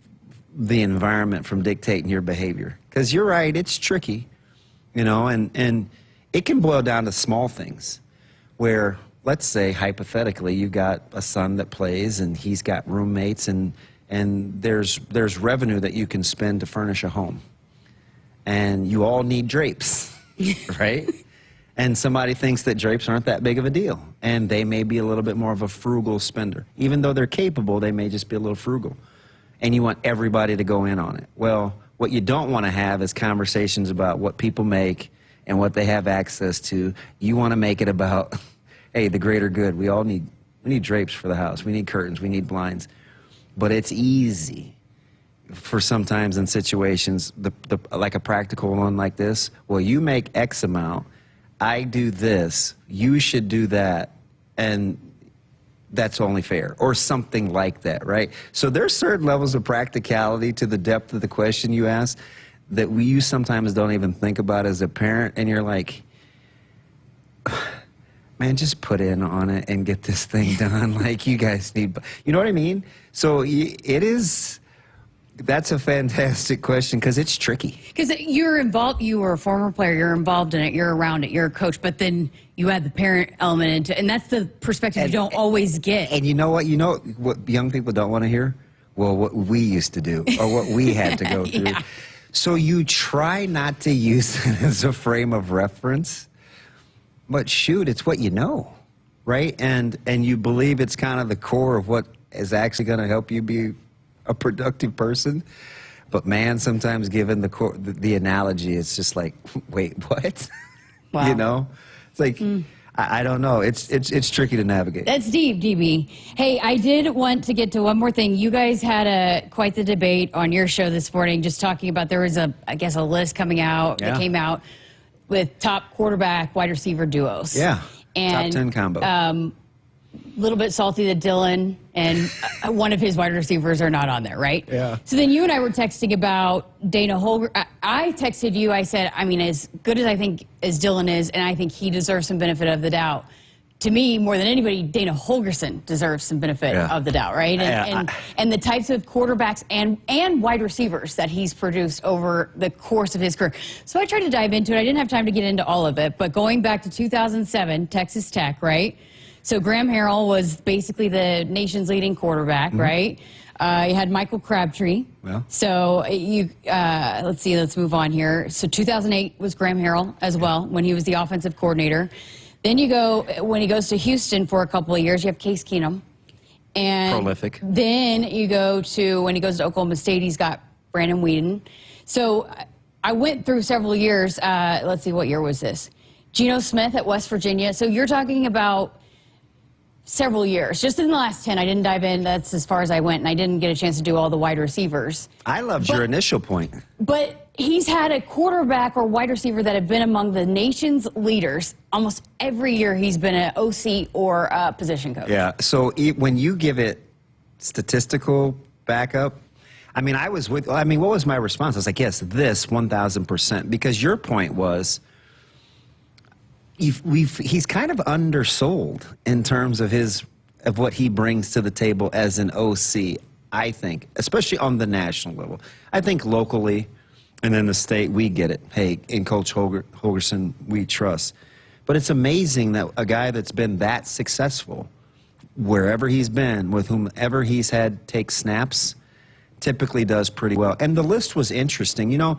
the environment from dictating your behavior. Because you're right, it's tricky, you know, and it can boil down to small things where, let's say, hypothetically, you've got a son that plays and he's got roommates and there's revenue that you can spend to furnish a home. And you all need drapes, right? And somebody thinks that drapes aren't that big of a deal. And they may be a little bit more of a frugal spender. Even though they're capable, they may just be a little frugal. And you want everybody to go in on it. Well, what you don't want to have is conversations about what people make and what they have access to. You want to make it about, hey, the greater good. We need drapes for the house. We need curtains. We need blinds. But it's easy for sometimes in situations, like a practical one like this, well, you make X amount, I do this, you should do that, and that's only fair, or something like that, right? So there's certain levels of practicality to the depth of the question you ask that you sometimes don't even think about as a parent, and you're like, man, just put in on it and get this thing done. Like, you guys need, you know what I mean? So that's a fantastic question because it's tricky. Because you're involved, you were a former player, you're involved in it, you're around it, you're a coach, but then you add the parent element into it, and that's the perspective you don't always get. And you know what young people don't want to hear? Well, what we used to do or what we had to go through. Yeah. So you try not to use it as a frame of reference, but shoot, it's what you know, right? And you believe it's kind of the core of what is actually going to help you be a productive person. But man, sometimes given the analogy, it's just like, wait, what? Wow. You know, it's like, I don't know. It's tricky to navigate. That's deep, DB. Hey, I did want to get to one more thing. You guys had quite the debate on your show this morning, just talking about, there was a list coming out that came out with top quarterback wide receiver duos. Yeah. And top 10 combo. Little bit salty that Dylan and one of his wide receivers are not on there, right? Yeah. So then you and I were texting about Dana Holger. I texted you, I said, I mean, as good as I think as Dylan is, and I think he deserves some benefit of the doubt. To me, more than anybody, Dana Holgerson deserves some benefit of the doubt, right? And the types of quarterbacks and wide receivers that he's produced over the course of his career. So I tried to dive into it. I didn't have time to get into all of it, but going back to 2007, Texas Tech, right? So Graham Harrell was basically the nation's leading quarterback, right? You had Michael Crabtree. Well. So let's move on here. So 2008 was Graham Harrell as well, when he was the offensive coordinator. Then when he goes to Houston for a couple of years, you have Case Keenum. And prolific. Then you go to, when he goes to Oklahoma State, he's got Brandon Weeden. So I went through several years. Let's see, what year was this? Geno Smith at West Virginia. So you're talking about several years. Just in the last 10, I didn't dive in. That's as far as I went, and I didn't get a chance to do all the wide receivers. I loved your initial point. But he's had a quarterback or wide receiver that have been among the nation's leaders almost every year he's been an OC or a position coach. Yeah, so when you give it statistical backup, I mean, what was my response? I was like, yes, this 1,000%. Because your point was, he's kind of undersold in terms of what he brings to the table as an OC, I think, especially on the national level. I think locally and in the state, we get it. Hey, in Coach Holgorsen, we trust. But it's amazing that a guy that's been that successful, wherever he's been, with whomever he's had take snaps, typically does pretty well. And the list was interesting. You know,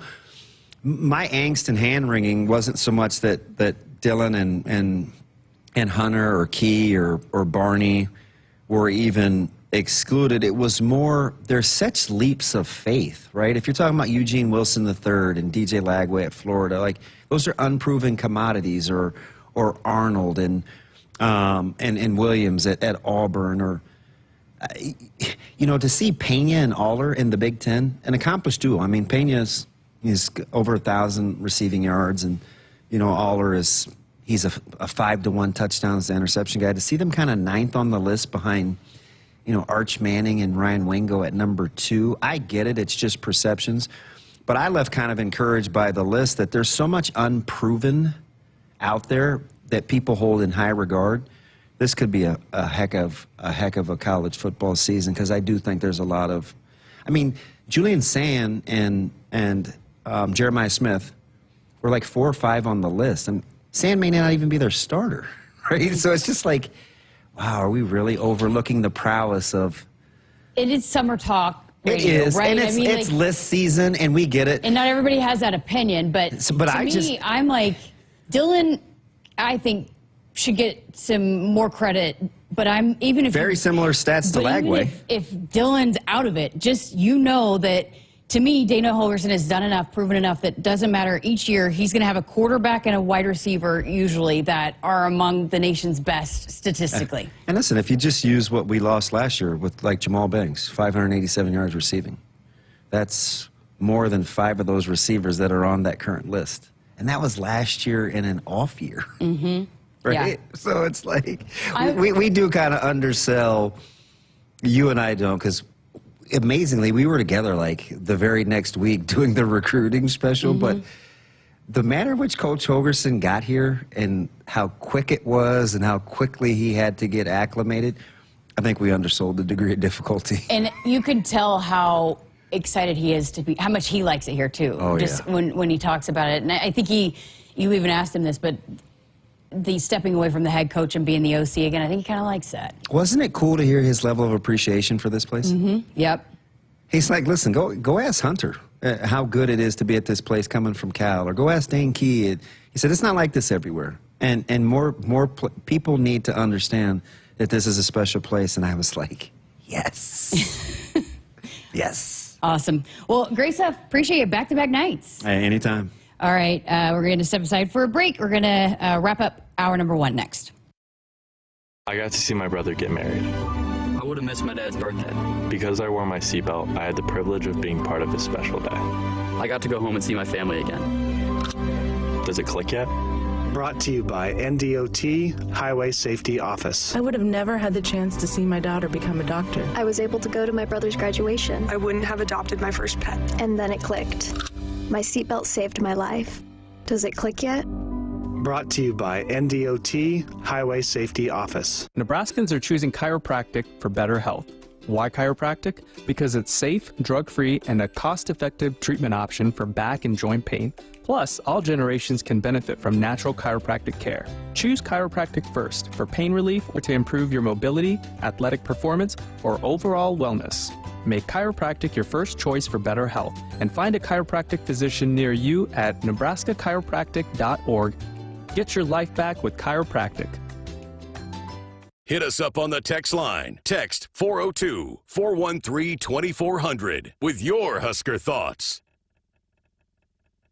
my angst and hand-wringing wasn't so much that Dylan and Hunter or Key or Barney were even excluded. It was more, there's such leaps of faith, right? If you're talking about Eugene Wilson III and DJ Lagway at Florida, like those are unproven commodities, or Arnold and Williams at Auburn, or you know, to see Pena and Aller in the Big Ten, an accomplished duo. I mean, Pena's over 1,000 receiving yards, and you know, Aller he's a 5-to-1 touchdowns to interception guy. To see them kind of ninth on the list behind, you know, Arch Manning and Ryan Wingo at number 2. I get it. It's just perceptions. But I left kind of encouraged by the list that there's so much unproven out there that people hold in high regard. This could be a heck of a college football season, because I do think there's a lot of, I mean, Julian Sand and Jeremiah Smith were like 4 or 5 on the list, and Sand may not even be their starter, right? So it's just like, wow, are we really overlooking the prowess of? It is summer talk radio, it is, right? And it's list season, and we get it. And not everybody has that opinion, but I'm like, Dylan, I think, should get some more credit. But very similar stats to Lagway. If Dylan's out of it, just that. To me, Dana Holgorsen has done enough, proven enough that doesn't matter. Each year, he's going to have a quarterback and a wide receiver, usually, that are among the nation's best statistically. And listen, if you just use what we lost last year with, like, Jamal Banks, 587 yards receiving, that's more than 5 of those receivers that are on that current list. And that was last year in an off year. Mm-hmm. Right? Yeah. So it's like, we do kind of undersell, you and I don't, because amazingly, we were together like the very next week doing the recruiting special, but the manner in which Coach Holgorsen got here and how quick it was and how quickly he had to get acclimated, I think we undersold the degree of difficulty. And you could tell how excited he is to be, how much he likes it here too. Oh, just yeah. when he talks about it. And I think you even asked him this, but the stepping away from the head coach and being the OC again, I think he kind of likes that. Wasn't it cool to hear his level of appreciation for this place? Yep. He's like, listen, go ask Hunter how good it is to be at this place coming from Cal, or go ask Dane Key. He said, it's not like this everywhere. And more people need to understand that this is a special place. And I was like, yes. Yes. Awesome. Well, great stuff. Appreciate it. Back-to-back nights. Hey, anytime. All right, we're going to step aside for a break. We're going to wrap up hour number 1 next. I got to see my brother get married. I would have missed my dad's birthday. Because I wore my seatbelt, I had the privilege of being part of his special day. I got to go home and see my family again. Does it click yet? Brought to you by NDOT Highway Safety Office. I would have never had the chance to see my daughter become a doctor. I was able to go to my brother's graduation. I wouldn't have adopted my first pet. And then it clicked. My seatbelt saved my life. Does it click yet? Brought to you by NDOT Highway Safety Office. Nebraskans are choosing chiropractic for better health. Why chiropractic? Because it's safe, drug-free, and a cost-effective treatment option for back and joint pain. Plus, all generations can benefit from natural chiropractic care. Choose chiropractic first for pain relief or to improve your mobility, athletic performance, or overall wellness. Make chiropractic your first choice for better health, and find a chiropractic physician near you at nebraska-chiropractic.org. Get your life back with chiropractic. Hit us up on the text line. Text 402-413-2400 with your Husker thoughts.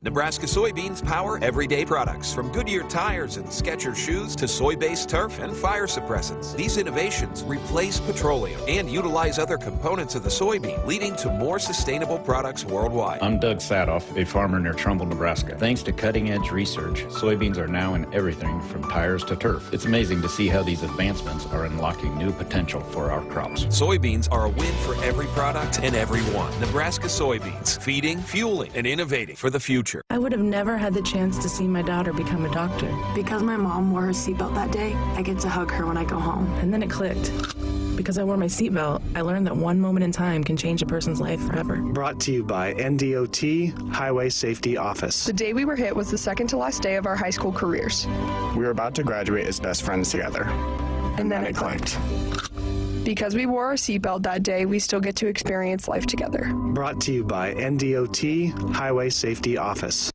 Nebraska soybeans power everyday products, from Goodyear tires and Skechers shoes to soy-based turf and fire suppressants. These innovations replace petroleum and utilize other components of the soybean, leading to more sustainable products worldwide. I'm Doug Sadoff, a farmer near Trumbull, Nebraska. Thanks to cutting-edge research, soybeans are now in everything from tires to turf. It's amazing to see how these advancements are unlocking new potential for our crops. Soybeans are a win for every product and everyone. Nebraska soybeans, feeding, fueling, and innovating for the future. I would have never had the chance to see my daughter become a doctor. Because my mom wore her seatbelt that day, I get to hug her when I go home. And then it clicked. Because I wore my seatbelt, I learned that one moment in time can change a person's life forever. Brought to you by NDOT Highway Safety Office. The day we were hit was the second to last day of our high school careers. We were about to graduate as best friends together. And then it clicked. Because we wore our seatbelt that day, we still get to experience life together. Brought to you by NDOT Highway Safety Office.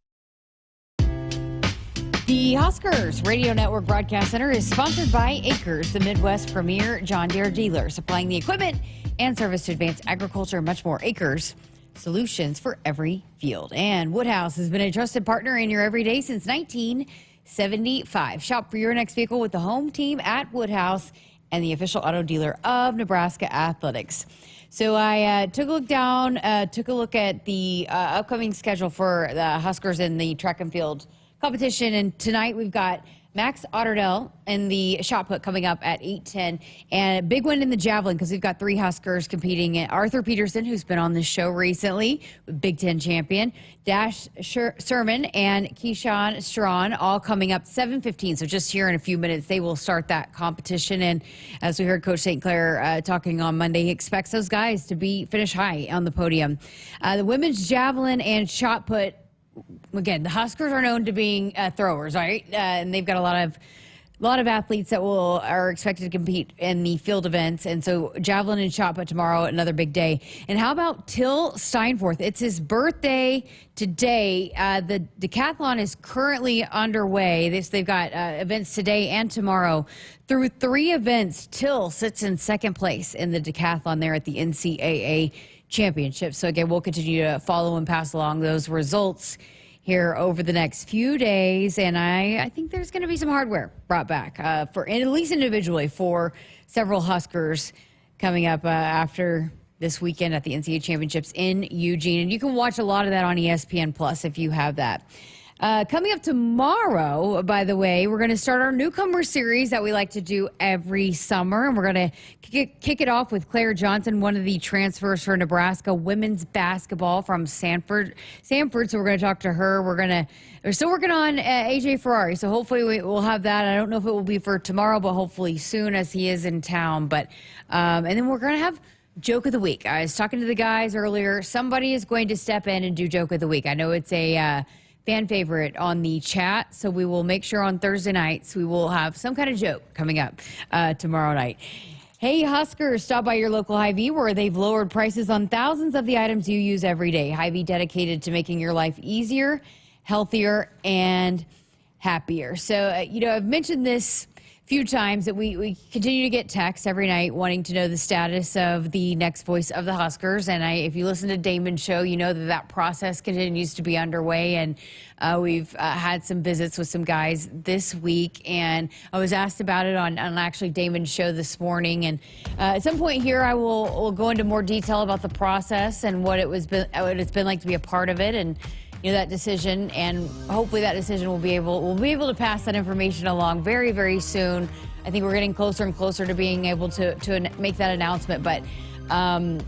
The Huskers Radio Network Broadcast Center is sponsored by Akrs, the Midwest premier John Deere dealer, supplying the equipment and service to advance agriculture and much more. Akrs, solutions for every field. And Woodhouse has been a trusted partner in your everyday since 1975. Shop for your next vehicle with the home team at Woodhouse and the official auto dealer of Nebraska Athletics. So I took a look at the upcoming schedule for the Huskers in the track and field competition. And tonight we've got Max Otterdell in the shot put coming up at 8:10, and a big one in the javelin because we've got 3 Huskers competing. Arthur Peterson, who's been on this show recently, Big Ten champion, Dash Sermon, and Keyshawn Strawn, all coming up 7:15. So just here in a few minutes, they will start that competition. And as we heard Coach St. Clair talking on Monday, he expects those guys to finish high on the podium. The women's javelin and shot put. Again, the Huskers are known to being throwers, right? And they've got a lot of athletes that are expected to compete in the field events. And so javelin and shot put tomorrow, another big day. And how about Till Steinforth? It's his birthday today. The decathlon is currently underway. They've got events today and tomorrow. Through 3 events, Till sits in second place in the decathlon there at the NCAA Championship. So again, we'll continue to follow and pass along those results here over the next few days. And I think there's going to be some hardware brought back for at least individually for several Huskers coming up after this weekend at the NCAA Championships in Eugene. And you can watch a lot of that on ESPN Plus if you have that. Coming up tomorrow, by the way, we're going to start our newcomer series that we like to do every summer. And we're going to kick it off with Claire Johnson, one of the transfers for Nebraska women's basketball from Sanford. So we're going to talk to her. We're still working on AJ Ferrari. So hopefully we'll have that. I don't know if it will be for tomorrow, but hopefully soon as he is in town. But and then we're going to have Joke of the Week. I was talking to the guys earlier. Somebody is going to step in and do Joke of the Week. I know it's a fan favorite on the chat, so we will make sure on Thursday nights we will have some kind of joke coming up tomorrow night. Hey, Huskers, stop by your local Hy-Vee where they've lowered prices on thousands of the items you use every day. Hy-Vee dedicated to making your life easier, healthier, and happier. So, I've mentioned this few times that we continue to get texts every night wanting to know the status of the next voice of the Huskers. And if you listen to Damon's show, you know that process continues to be underway. And we've had some visits with some guys this week. And I was asked about it on actually Damon's show this morning. And at some point here, I will go into more detail about the process and what it's been like to be a part of it. And that decision, and hopefully that decision we'll be able to pass that information along very, very soon. I think we're getting closer and closer to being able to make that announcement, but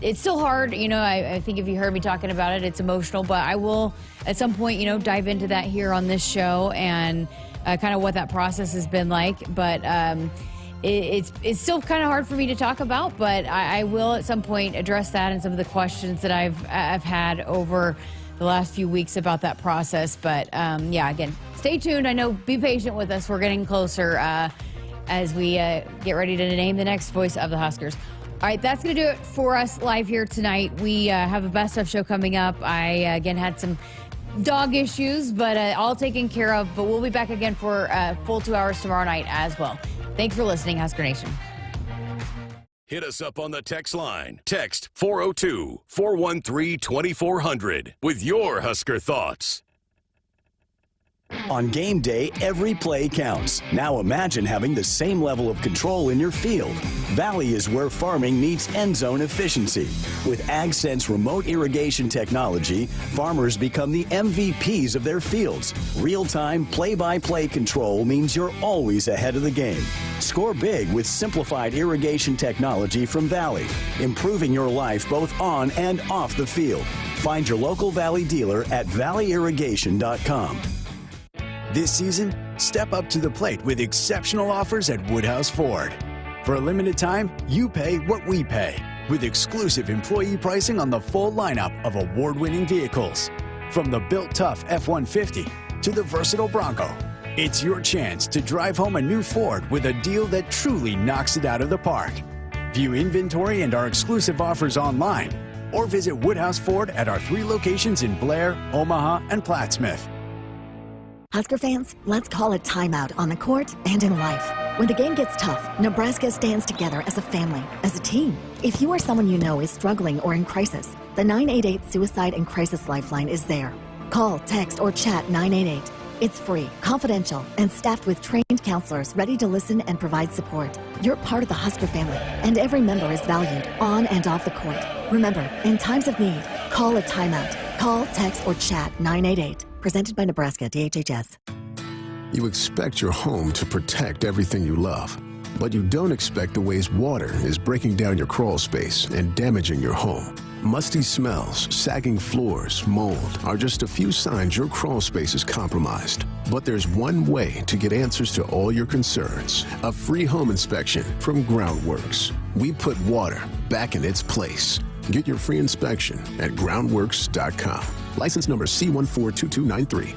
it's still hard. I think if you heard me talking about it, it's emotional, but I will at some point, dive into that here on this show and kind of what that process has been like. But it's still kind of hard for me to talk about, but I will at some point address that and some of the questions that I've had over the last few weeks about that process. But again, stay tuned. I know, be patient with us. We're getting closer as we get ready to name the next voice of the Huskers. All right, that's going to do it for us live here tonight. We have a best of show coming up. I again had some dog issues, but all taken care of. But we'll be back again for full 2 hours tomorrow night as well. Thanks for listening, Husker Nation. Hit us up on the text line. Text 402-413-2400 with your Husker thoughts. On game day, every play counts. Now imagine having the same level of control in your field. Valley is where farming meets end zone efficiency. With AgSense remote irrigation technology, farmers become the MVPs of their fields. Real-time, play-by-play control means you're always ahead of the game. Score big with simplified irrigation technology from Valley, improving your life both on and off the field. Find your local Valley dealer at valleyirrigation.com. This season, step up to the plate with exceptional offers at Woodhouse Ford. For a limited time, you pay what we pay, with exclusive employee pricing on the full lineup of award-winning vehicles. From the built tough F-150 to the versatile Bronco, it's your chance to drive home a new Ford with a deal that truly knocks it out of the park. View inventory and our exclusive offers online, or visit Woodhouse Ford at our 3 locations in Blair, Omaha, and Plattsmouth. Husker fans, let's call a timeout on the court and in life. When the game gets tough, Nebraska stands together as a family, as a team. If you or someone you know is struggling or in crisis, the 988 Suicide and Crisis Lifeline is there. Call, text, or chat 988. It's free, confidential, and staffed with trained counselors ready to listen and provide support. You're part of the Husker family, and every member is valued on and off the court. Remember, in times of need, call a timeout. Call, text, or chat 988. Presented by Nebraska DHHS. You expect your home to protect everything you love, but you don't expect the ways water is breaking down your crawl space and damaging your home. Musty smells, sagging floors, mold are just a few signs your crawl space is compromised. But there's one way to get answers to all your concerns: a free home inspection from Groundworks. We put water back in its place. Get your free inspection at groundworks.com. License number C142293.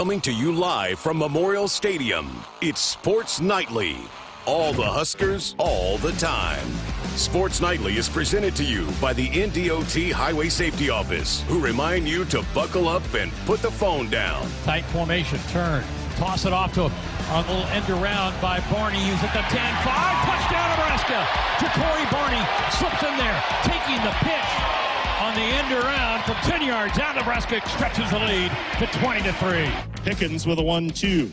Coming to you live from Memorial Stadium, it's Sports Nightly. All the Huskers, all the time. Sports Nightly is presented to you by the NDOT Highway Safety Office, who remind you to buckle up and put the phone down. Tight formation, turn, toss it off to a little end around by Barney. He's at the 10-5, touchdown Nebraska. Ja'Cory Barney slips in there, taking the pitch on the end around from 10 yards out. Nebraska stretches the lead to 20-3. Pickens with a 1-2.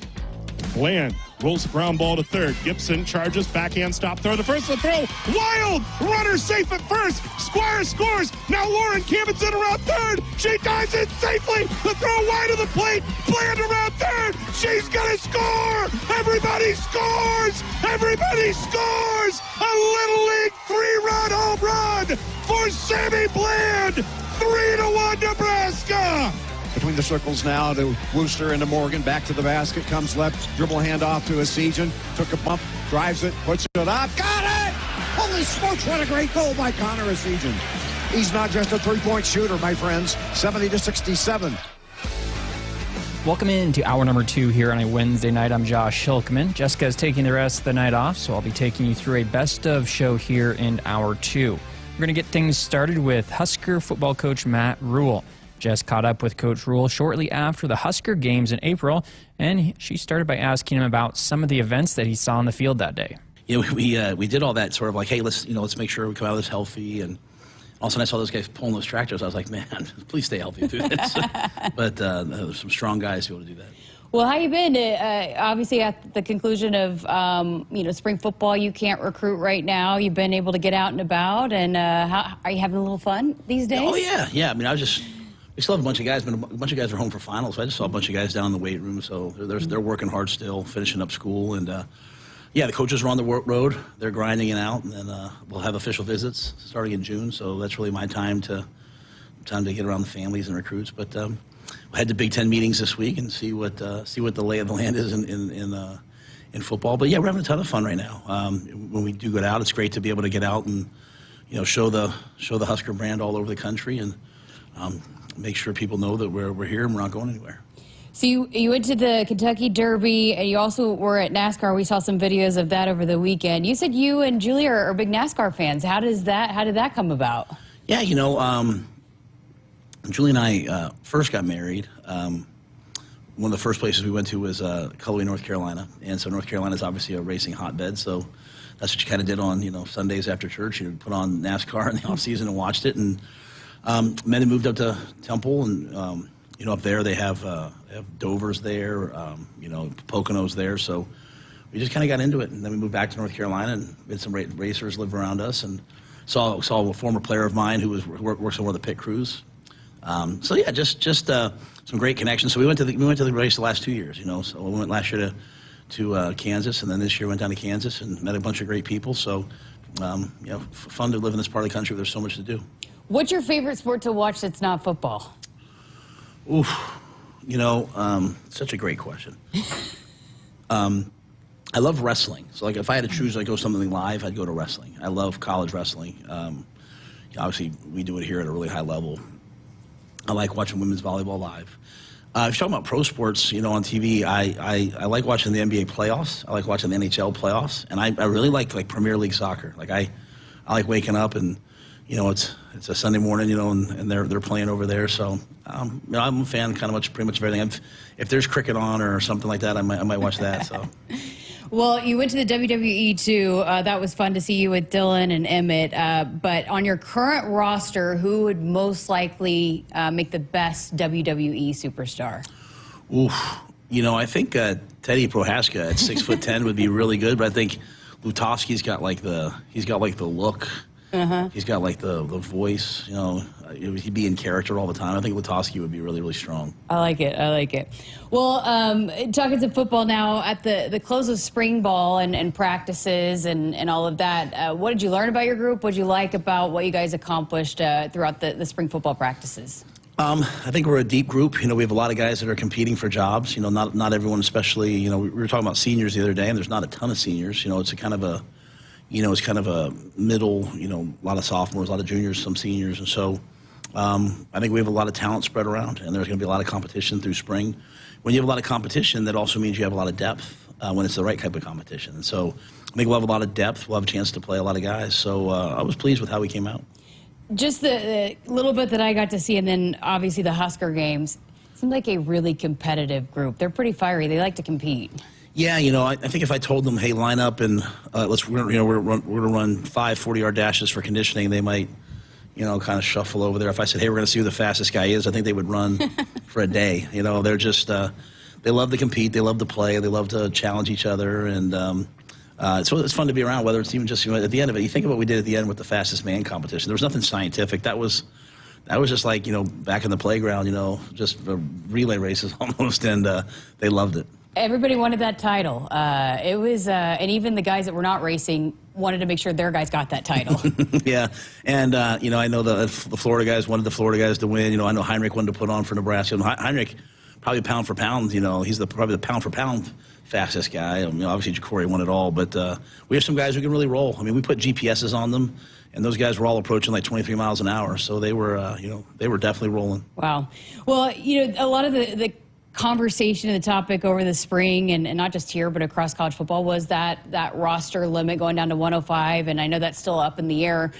Bland rolls the ground ball to third. Gibson charges, backhand stop, throw. The first to throw, wild! Runner safe at first. Squire scores. Now Lauren Camden's in around third. She dives in safely. The throw wide of the plate. Bland around third. She's gonna score! Everybody scores! Everybody scores! A Little League 3-run home run for Sammy Bland! 3-1 Nebraska! Between the circles now to Wooster and to Morgan. Back to the basket. Comes left. Dribble handoff to Asijan. Took a bump. Drives it. Puts it up. Got it! Holy smokes, what a great goal by Connor Asijan. He's not just a three-point shooter, my friends. 70-67. Welcome into hour number 2 here on a Wednesday night. I'm Josh Hilkman. Jessica's taking the rest of the night off, so I'll be taking you through a best of show here in hour 2. We're going to get things started with Husker football coach Matt Rule. Jess caught up with Coach Rule shortly after the Husker games in April, and she started by asking him about some of the events that he saw on the field that day. You know, we did all that sort of like, hey, let's make sure we come out of this healthy. And all of a sudden I saw those guys pulling those tractors. I was like, man, please stay healthy through this. But there's some strong guys to be able to do that. Well, how you been? Obviously, at the conclusion of spring football, you can't recruit right now. You've been able to get out and about, and how are you having a little fun these days? Oh yeah. I mean, we still have a bunch of guys, but a bunch of guys are home for finals. So I just saw a bunch of guys down in the weight room. So they're working hard still, finishing up school. And, the coaches are on the road. They're grinding it out. And then we'll have official visits starting in June. So that's really my time to get around the families and recruits. But we had the Big Ten meetings this week and see what the lay of the land is in football. But, yeah, we're having a ton of fun right now. When we do get out, it's great to be able to get out and, show the Husker brand all over the country and make sure people know that we're here and we're not going anywhere. So you went to the Kentucky Derby, and you also were at NASCAR. We saw some videos of that over the weekend. You said you and Julia are big NASCAR fans. How did that come about? Yeah, Julia and I first got married. One of the first places we went to was Cullowhee, North Carolina. And so North Carolina is obviously a racing hotbed. So that's what you kind of did on, Sundays after church. You put on NASCAR in the off season and watched it. And men had moved up to Temple, and up there they have Dovers there, Poconos there. So we just kind of got into it, and then we moved back to North Carolina and had some racers live around us, and saw a former player of mine who works on one of the pit crews. Just some great connections. So we went to the race the last 2 years. So we went last year to Kansas, and then this year went down to Kansas and met a bunch of great people. So fun to live in this part of the country where there's so much to do. What's your favorite sport to watch that's not football? Oof, such a great question. I love wrestling. So, like, if I had to choose, go something live, I'd go to wrestling. I love college wrestling. Obviously, we do it here at a really high level. I like watching women's volleyball live. If you're talking about pro sports, on TV, I like watching the NBA playoffs. I like watching the NHL playoffs, and I really like Premier League soccer. Like I like waking up and it's a Sunday morning, and they're playing over there. So I'm a fan, pretty much of everything. If there's cricket on or something like that, I might watch that. So. Well, you went to the WWE too. That was fun to see you with Dylan and Emmett. But on your current roster, who would most likely make the best WWE superstar? Oof. I think Teddy Prohaska at 6'10" would be really good. But I think Lutovsky's got the look. Uh-huh. He's got the voice, he'd be in character all the time. I think Lutovsky would be really, really strong. I like it. Well, talking to football now, at the close of spring ball and practices and all of that, what did you learn about your group? What did you like about what you guys accomplished throughout the spring football practices? I think we're a deep group. We have a lot of guys that are competing for jobs. Not everyone, especially, we were talking about seniors the other day, and there's not a ton of seniors. It's kind of a middle, a lot of sophomores, a lot of juniors, some seniors. And so I think we have a lot of talent spread around, and there's going to be a lot of competition through spring. when you have a lot of competition, that also means you have a lot of depth when it's the right type of competition. And so I think we'll have a lot of depth. We'll have a chance to play a lot of guys. So I was pleased with how we came out. Just the little bit that I got to see, and then obviously the Husker games, seemed like a really competitive group. They're pretty fiery. They like to compete. Yeah, I think if I told them, hey, line up and we're going to run 5 40-yard dashes for conditioning, they might, kind of shuffle over there. If I said, hey, we're going to see who the fastest guy is, I think they would run for a day. They're just, they love to compete. They love to play. They love to challenge each other. And it's fun to be around, whether it's even just, at the end of it, you think of what we did at the end with the fastest man competition. There was nothing scientific. That was just like, back in the playground, just relay races almost, and they loved it. Everybody wanted that title. It was, and even the guys that were not racing wanted to make sure their guys got that title. Yeah, and I know the Florida guys wanted the Florida guys to win. I know Heinrich wanted to put on for Nebraska. Heinrich, probably pound for pound, he's probably the pound for pound fastest guy. Obviously Jacory won it all, but we have some guys who can really roll. I mean, we put GPSs on them, and those guys were all approaching like 23 miles an hour. So they were, they were definitely rolling. Wow. Well, a lot of the conversation and the topic over the spring, and not just here, but across college football, was that roster limit going down to 105, and I know that's still up in the air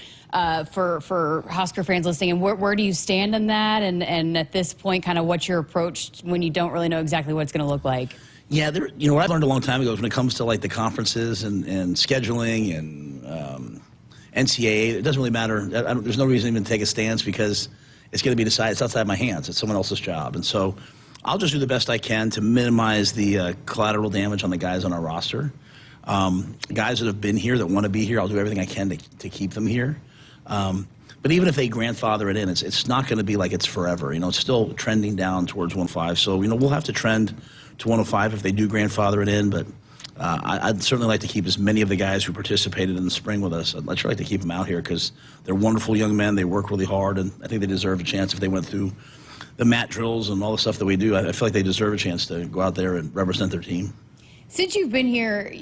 for Husker fans listening. And where do you stand on that? And at this point, kind of what's your approach when you don't really know exactly what it's going to look like? Yeah, what I learned a long time ago is when it comes to like the conferences and scheduling and NCAA, it doesn't really matter. There's no reason to even take a stance because it's going to be decided. It's outside my hands. It's someone else's job. And so I'll just do the best I can to minimize the collateral damage on the guys on our roster. Guys that have been here, that want to be here, I'll do everything I can to keep them here. But even if they grandfather it in, it's not going to be like it's forever. It's still trending down towards 105. So, we'll have to trend to 105 if they do grandfather it in. But I'd certainly like to keep as many of the guys who participated in the spring with us. I'd sure like to keep them out here because they're wonderful young men. They work really hard, and I think they deserve a chance if they went through the mat drills and all the stuff that we do. I feel like they deserve a chance to go out there and represent their team. Since you've been here,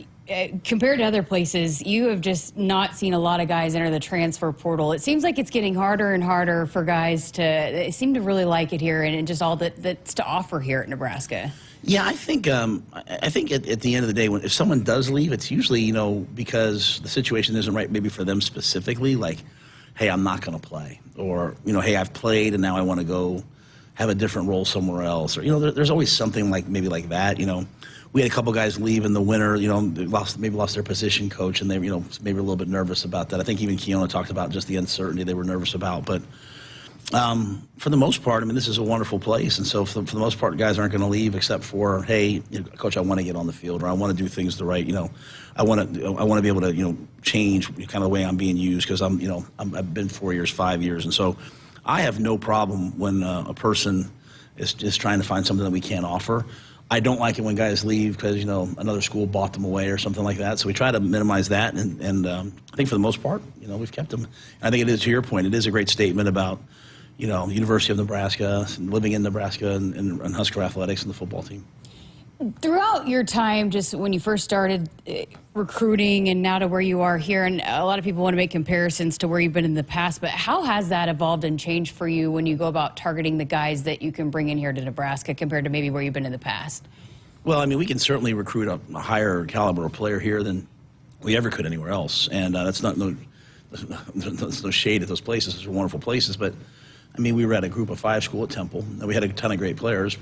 compared to other places, you have just not seen a lot of guys enter the transfer portal. It seems like it's getting harder and harder for guys they seem to really like it here and just all that's to offer here at Nebraska. Yeah, I think at the end of the day, if someone does leave, it's usually, because the situation isn't right maybe for them specifically, like, hey, I'm not going to play. Or, hey, I've played and now I want to go have a different role somewhere else. Or, there's always something maybe like that. We had a couple guys leave in the winter, they lost their position coach, and they, maybe a little bit nervous about that. I think even Keona talked about just the uncertainty they were nervous about. But for the most part, this is a wonderful place. And so for the most part, guys aren't going to leave except for, hey, coach, I want to get on the field, or I want to do things the right, I want to be able to, change kind of the way I'm being used because I've been 4 years, 5 years. And so I have no problem when a person is just trying to find something that we can't offer. I don't like it when guys leave because, another school bought them away or something like that. So we try to minimize that. And I think for the most part, we've kept them. And I think it is, to your point, it is a great statement about, University of Nebraska, and living in Nebraska and Husker Athletics and the football team. Throughout your time, just when you first started recruiting and now to where you are here, and a lot of people want to make comparisons to where you've been in the past, but how has that evolved and changed for you when you go about targeting the guys that you can bring in here to Nebraska compared to maybe where you've been in the past? Well, we can certainly recruit a higher caliber player here than we ever could anywhere else, and that's no shade at those places. Those are wonderful places, but we were at a Group of 5 school at Temple, and we had a ton of great players.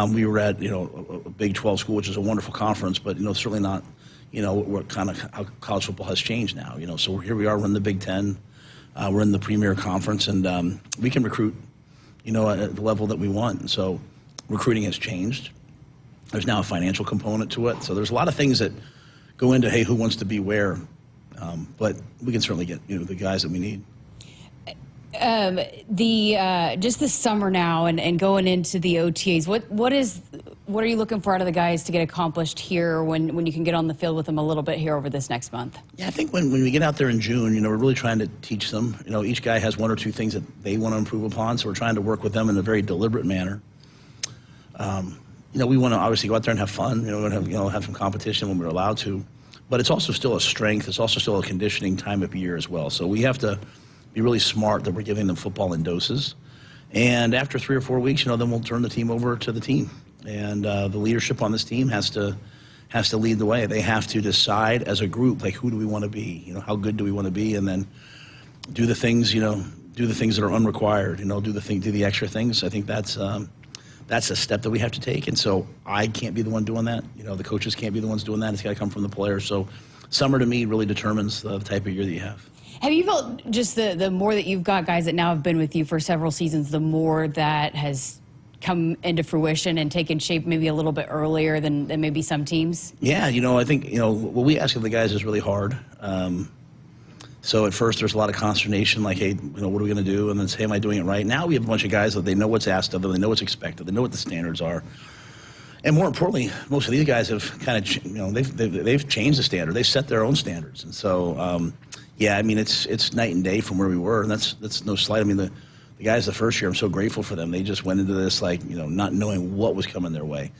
We were at, a Big 12 school, which is a wonderful conference, but, certainly not, what kind of how college football has changed now, So here we are, we're in the Big 10. We're in the premier conference, and we can recruit, at the level that we want. And so recruiting has changed. There's now a financial component to it. So there's a lot of things that go into, hey, who wants to be where? But we can certainly get, the guys that we need. Just this summer now and going into the OTAs, what are you looking for out of the guys to get accomplished here when you can get on the field with them a little bit here over this next month? Yeah, I think when we get out there in June, we're really trying to teach them. Each guy has 1 or 2 things that they want to improve upon, so we're trying to work with them in a very deliberate manner. We want to obviously go out there and have fun. We want to have some competition when we're allowed to, but it's also still a strength. It's also still a conditioning time of year as well. So we have to be really smart that we're giving them football in doses. And after 3 or 4 weeks, then we'll turn the team over to the team. And the leadership on this team has to lead the way. They have to decide as a group, like, who do we want to be? You know, how good do we want to be? And then do the things, do the things that are unrequired. Do the extra things. I think that's a step that we have to take. And so I can't be the one doing that. The coaches can't be the ones doing that. It's got to come from the players. So summer to me really determines the type of year that you have. Have you felt just the more that you've got guys that now have been with you for several seasons, the more that has come into fruition and taken shape maybe a little bit earlier than maybe some teams? Yeah, I think, what we ask of the guys is really hard. So at first there's a lot of consternation, like, hey, what are we going to do? And then say, am I doing it right? Now we have a bunch of guys that they know what's asked of them, they know what's expected, they know what the standards are. And more importantly, most of these guys have kind of, they've changed the standard. They've set their own standards. And so, yeah, I mean, it's night and day from where we were, and that's no slight. I mean, the guys the first year, I'm so grateful for them. They just went into this, like, not knowing what was coming their way.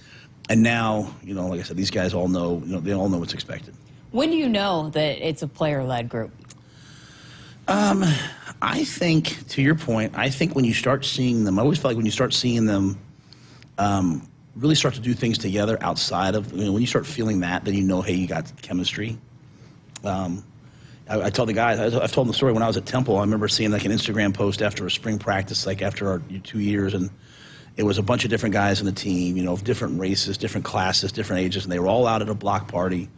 And now, like I said, these guys all know, they all know what's expected. When do you know that it's a player-led group? I think, to your point, I think when you start seeing them, I always feel like when you start seeing them really start to do things together outside of, when you start feeling that, then hey, you got chemistry. I tell the guys, I've told them the story when I was at Temple. I remember seeing like an Instagram post after a spring practice, like after our 2 years, and it was a bunch of different guys in the team, of different races, different classes, different ages, and they were all out at a block party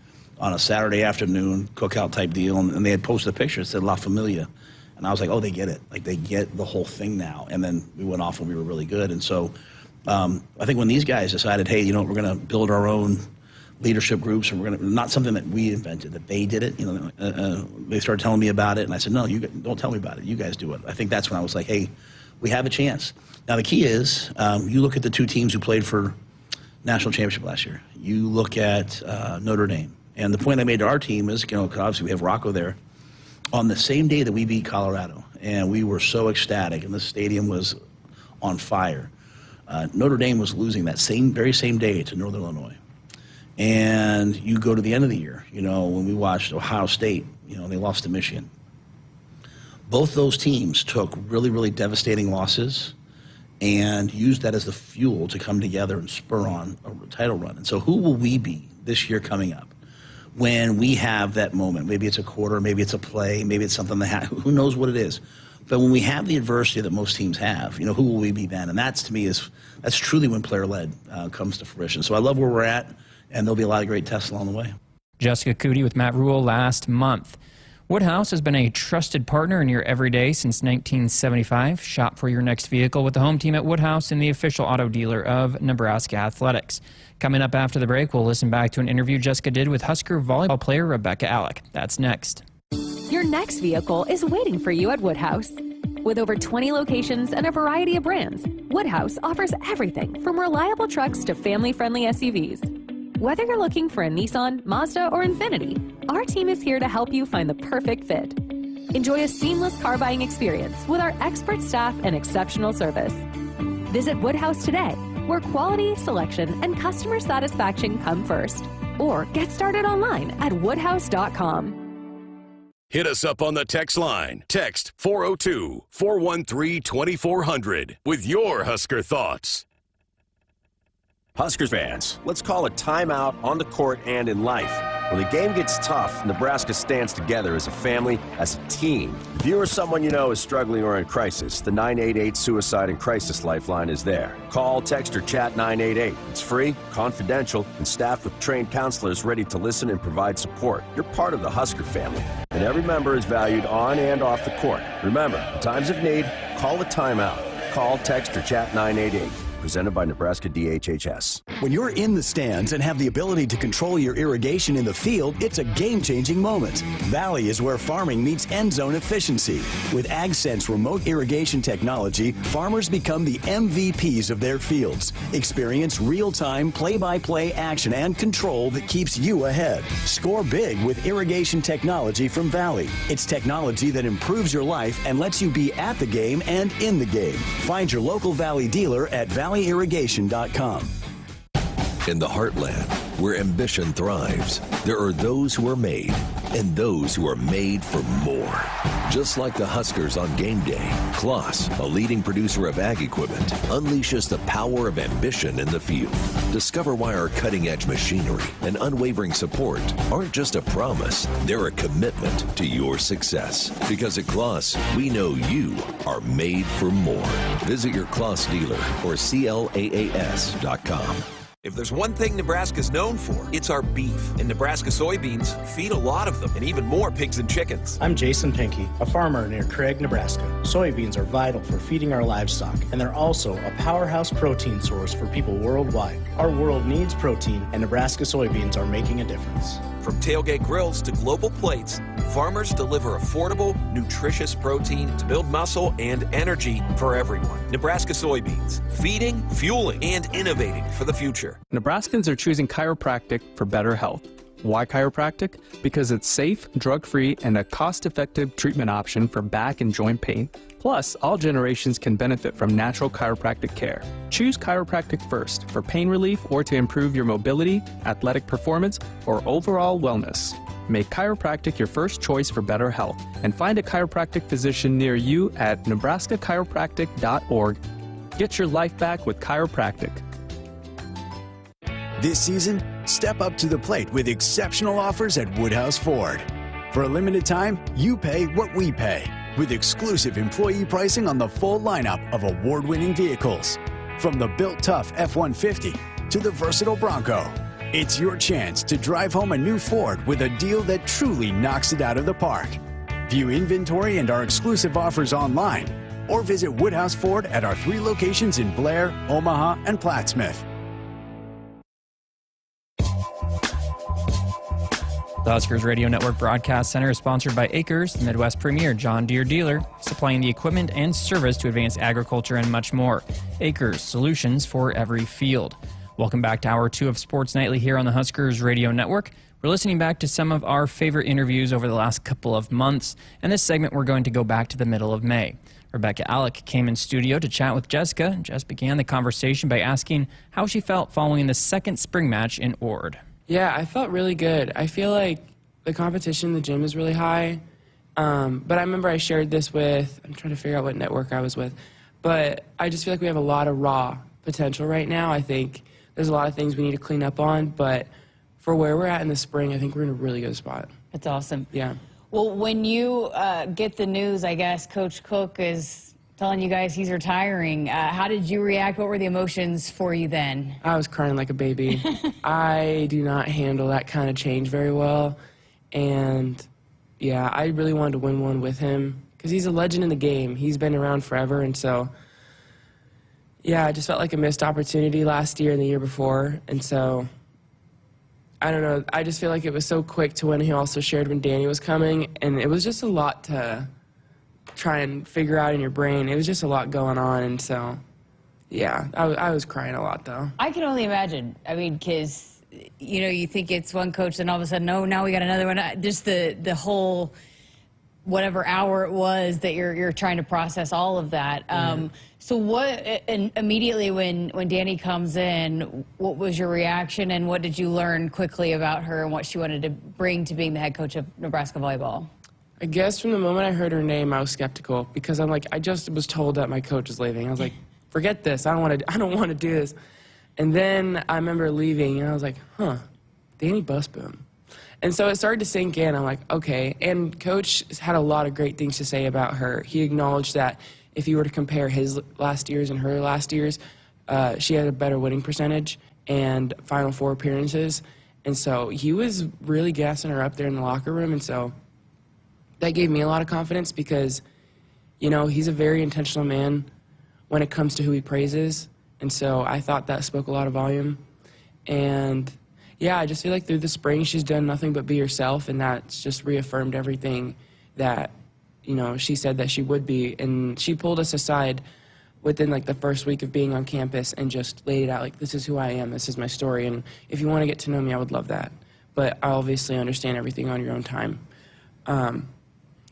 on a Saturday afternoon, cookout type deal, and they had posted a picture that said La Familia. And I was like, oh, they get it. Like, they get the whole thing now. And then we went off and we were really good. And so I think when these guys decided, hey, we're going to build our own leadership groups, and we're going to, not something that we invented, that they did it, they started telling me about it, and I said, no, you don't tell me about it. You guys do it. I think that's when I was like, hey, we have a chance. Now, the key is, you look at the two teams who played for national championship last year. You look at Notre Dame. And the point I made to our team is, obviously we have Rocco there. On the same day that we beat Colorado, and we were so ecstatic, and the stadium was on fire, Notre Dame was losing that very same day to Northern Illinois. And you go to the end of the year, when we watched Ohio State, they lost to Michigan. Both those teams took really, really devastating losses and used that as the fuel to come together and spur on a title run. And so who will we be this year coming up when we have that moment? Maybe it's a quarter, maybe it's a play, maybe it's something that who knows what it is. But when we have the adversity that most teams have, who will we be then? And that's, to me, that's truly when player-led comes to fruition. So I love where we're at, and there'll be a lot of great tests along the way. Jessica Coody with Matt Rule last month. Woodhouse has been a trusted partner in your everyday since 1975. Shop for your next vehicle with the home team at Woodhouse and the official auto dealer of Nebraska Athletics. Coming up after the break, we'll listen back to an interview Jessica did with Husker volleyball player Rebecca Alec. That's next. Your next vehicle is waiting for you at Woodhouse. With over 20 locations and a variety of brands, Woodhouse offers everything from reliable trucks to family-friendly SUVs. Whether you're looking for a Nissan, Mazda, or Infiniti, our team is here to help you find the perfect fit. Enjoy a seamless car buying experience with our expert staff and exceptional service. Visit Woodhouse today, where quality, selection, and customer satisfaction come first. Or get started online at woodhouse.com. Hit us up on the text line. Text 402-413-2400 with your Husker thoughts. Huskers fans, let's call a timeout on the court and in life. When the game gets tough, Nebraska stands together as a family, as a team. If you or someone you know is struggling or in crisis, the 988 Suicide and Crisis Lifeline is there. Call, text, or chat 988. It's free, confidential, and staffed with trained counselors ready to listen and provide support. You're part of the Husker family, and every member is valued on and off the court. Remember, in times of need, call a timeout. Call, text, or chat 988. Presented by Nebraska DHHS. When you're in the stands and have the ability to control your irrigation in the field, it's a game-changing moment. Valley is where farming meets end zone efficiency. With AgSense remote irrigation technology, farmers become the MVPs of their fields. Experience real-time, play-by-play action and control that keeps you ahead. Score big with irrigation technology from Valley. It's technology that improves your life and lets you be at the game and in the game. Find your local Valley dealer at valleyirrigation.com. In the heartland, where ambition thrives, there are those who are made, and those who are made for more. Just like the Huskers on game day, Kloss, a leading producer of ag equipment, unleashes the power of ambition in the field. Discover why our cutting-edge machinery and unwavering support aren't just a promise, they're a commitment to your success. Because at Kloss, we know you are made for more. Visit your Kloss dealer or CLAAS.com. If there's one thing Nebraska's known for, it's our beef. And Nebraska soybeans feed a lot of them, and even more pigs and chickens. I'm Jason Pinky, a farmer near Craig, Nebraska. Soybeans are vital for feeding our livestock, and they're also a powerhouse protein source for people worldwide. Our world needs protein, and Nebraska soybeans are making a difference. From tailgate grills to global plates, farmers deliver affordable, nutritious protein to build muscle and energy for everyone. Nebraska soybeans, feeding, fueling, and innovating for the future. Nebraskans are choosing chiropractic for better health. Why chiropractic? Because it's safe, drug-free, and a cost-effective treatment option for back and joint pain. Plus, all generations can benefit from natural chiropractic care. Choose chiropractic first for pain relief or to improve your mobility, athletic performance, or overall wellness. Make chiropractic your first choice for better health and find a chiropractic physician near you at nebraska-chiropractic.org. Get your life back with chiropractic. This season, step up to the plate with exceptional offers at Woodhouse Ford. For a limited time, you pay what we pay with exclusive employee pricing on the full lineup of award-winning vehicles. From the built-tough F-150 to the versatile Bronco, it's your chance to drive home a new Ford with a deal that truly knocks it out of the park. View inventory and our exclusive offers online or visit Woodhouse Ford at our 3 locations in Blair, Omaha, and Plattsmouth. The Huskers Radio Network Broadcast Center is sponsored by Akrs, the Midwest premier John Deere dealer, supplying the equipment and service to advance agriculture and much more. Akrs, solutions for every field. Welcome back to Hour 2 of Sports Nightly here on the Huskers Radio Network. We're listening back to some of our favorite interviews over the last couple of months. In this segment, we're going to go back to the middle of May. Rebecca Alec came in studio to chat with Jessica. Jess began the conversation by asking how she felt following the second spring match in Ord. Yeah, I felt really good. I feel like the competition in the gym is really high. But I remember I shared this with, I'm trying to figure out what network I was with. But I just feel like we have a lot of raw potential right now. I think there's a lot of things we need to clean up on. But for where we're at in the spring, I think we're in a really good spot. That's awesome. Yeah. Well, when you get the news, I guess, Coach Cook is telling you guys he's retiring. How did you react? What were the emotions for you then? I was crying like a baby. I do not handle that kind of change very well. And, yeah, I really wanted to win one with him because he's a legend in the game. He's been around forever. And so, yeah, I just felt like a missed opportunity last year and the year before. And so, I don't know. I just feel like it was so quick to when he also shared when Danny was coming. And it was just a lot to try and figure out in your brain. It was just a lot going on, and so, yeah, I was crying a lot, though. I can only imagine. I mean, because, you know, you think it's one coach, and all of a sudden, no, now we got another one. Just the whole whatever hour it was that you're trying to process all of that. So what, and immediately when Danny comes in, what was your reaction, and what did you learn quickly about her and what she wanted to bring to being the head coach of Nebraska volleyball? I guess from the moment I heard her name, I was skeptical because I'm like, I just was told that my coach is leaving. I was like, forget this. I don't want to do this. And then I remember leaving, and I was like, huh, Danny Busboom. And so it started to sink in. I'm like, okay. And Coach had a lot of great things to say about her. He acknowledged that if you were to compare his last years and her last years, she had a better winning percentage and Final Four appearances. And so he was really gassing her up there in the locker room. And so that gave me a lot of confidence because, you know, he's a very intentional man when it comes to who he praises. And so I thought that spoke a lot of volume. And, yeah, I just feel like through the spring she's done nothing but be herself, and that's just reaffirmed everything that, you know, she said that she would be. And she pulled us aside within, like, the first week of being on campus and just laid it out, like, this is who I am, this is my story, and if you want to get to know me, I would love that. But I obviously understand everything on your own time.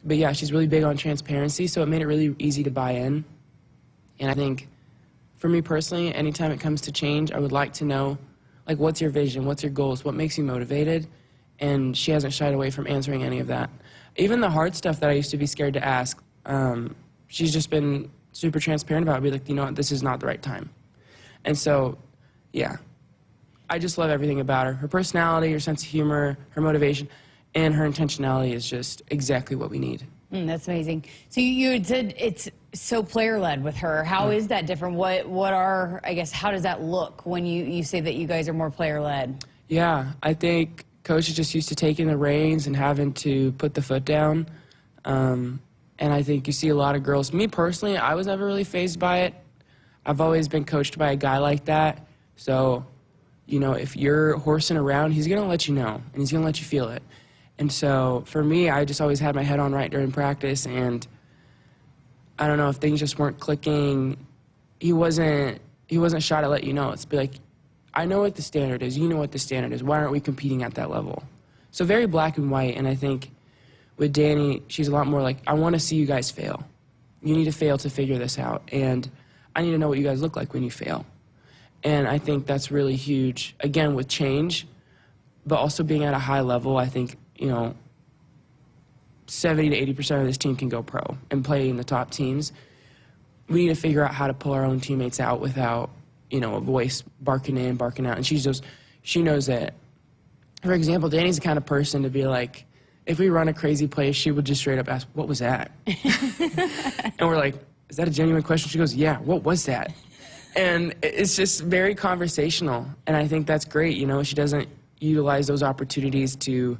But, yeah, she's really big on transparency, so it made it really easy to buy in. And I think, for me personally, anytime it comes to change, I would like to know, like, what's your vision? What's your goals? What makes you motivated? and she hasn't shied away from answering any of that. Even the hard stuff that I used to be scared to ask, she's just been super transparent about it. Be like, you know what, this is not the right time. And so, yeah, I just love everything about her. Her personality, her sense of humor, her motivation, and her intentionality is just exactly what we need. That's amazing. So you had said it's so player-led with her. How is that different? What are, I guess, how does that look when you say that you guys are more player-led? Yeah, I think Coach is just used to taking the reins and having to put the foot down. And I think you see a lot of girls. Me personally, I was never really fazed by it. I've always been coached by a guy like that. So, you know, if you're horsing around, he's going to let you know, and he's going to let you feel it. And so for me, I just always had my head on right during practice, and I don't know, if things just weren't clicking, he wasn't shy to let you know. It's be like, I know what the standard is, you know what the standard is, why aren't we competing at that level? So very black and white, and I think with Danny, she's a lot more like, I want to see you guys fail. You need to fail to figure this out, and I need to know what you guys look like when you fail. And I think that's really huge, again, with change, but also being at a high level. I think, you know, 70 to 80% of this team can go pro and play in the top teams. We need to figure out how to pull our own teammates out without, you know, a voice barking in, barking out. And she knows that. For example, Danny's the kind of person to be like, if we run a crazy play, she would just straight up ask, what was that? And we're like, is that a genuine question? She goes, yeah, what was that? And it's just very conversational. And I think that's great. You know, she doesn't utilize those opportunities to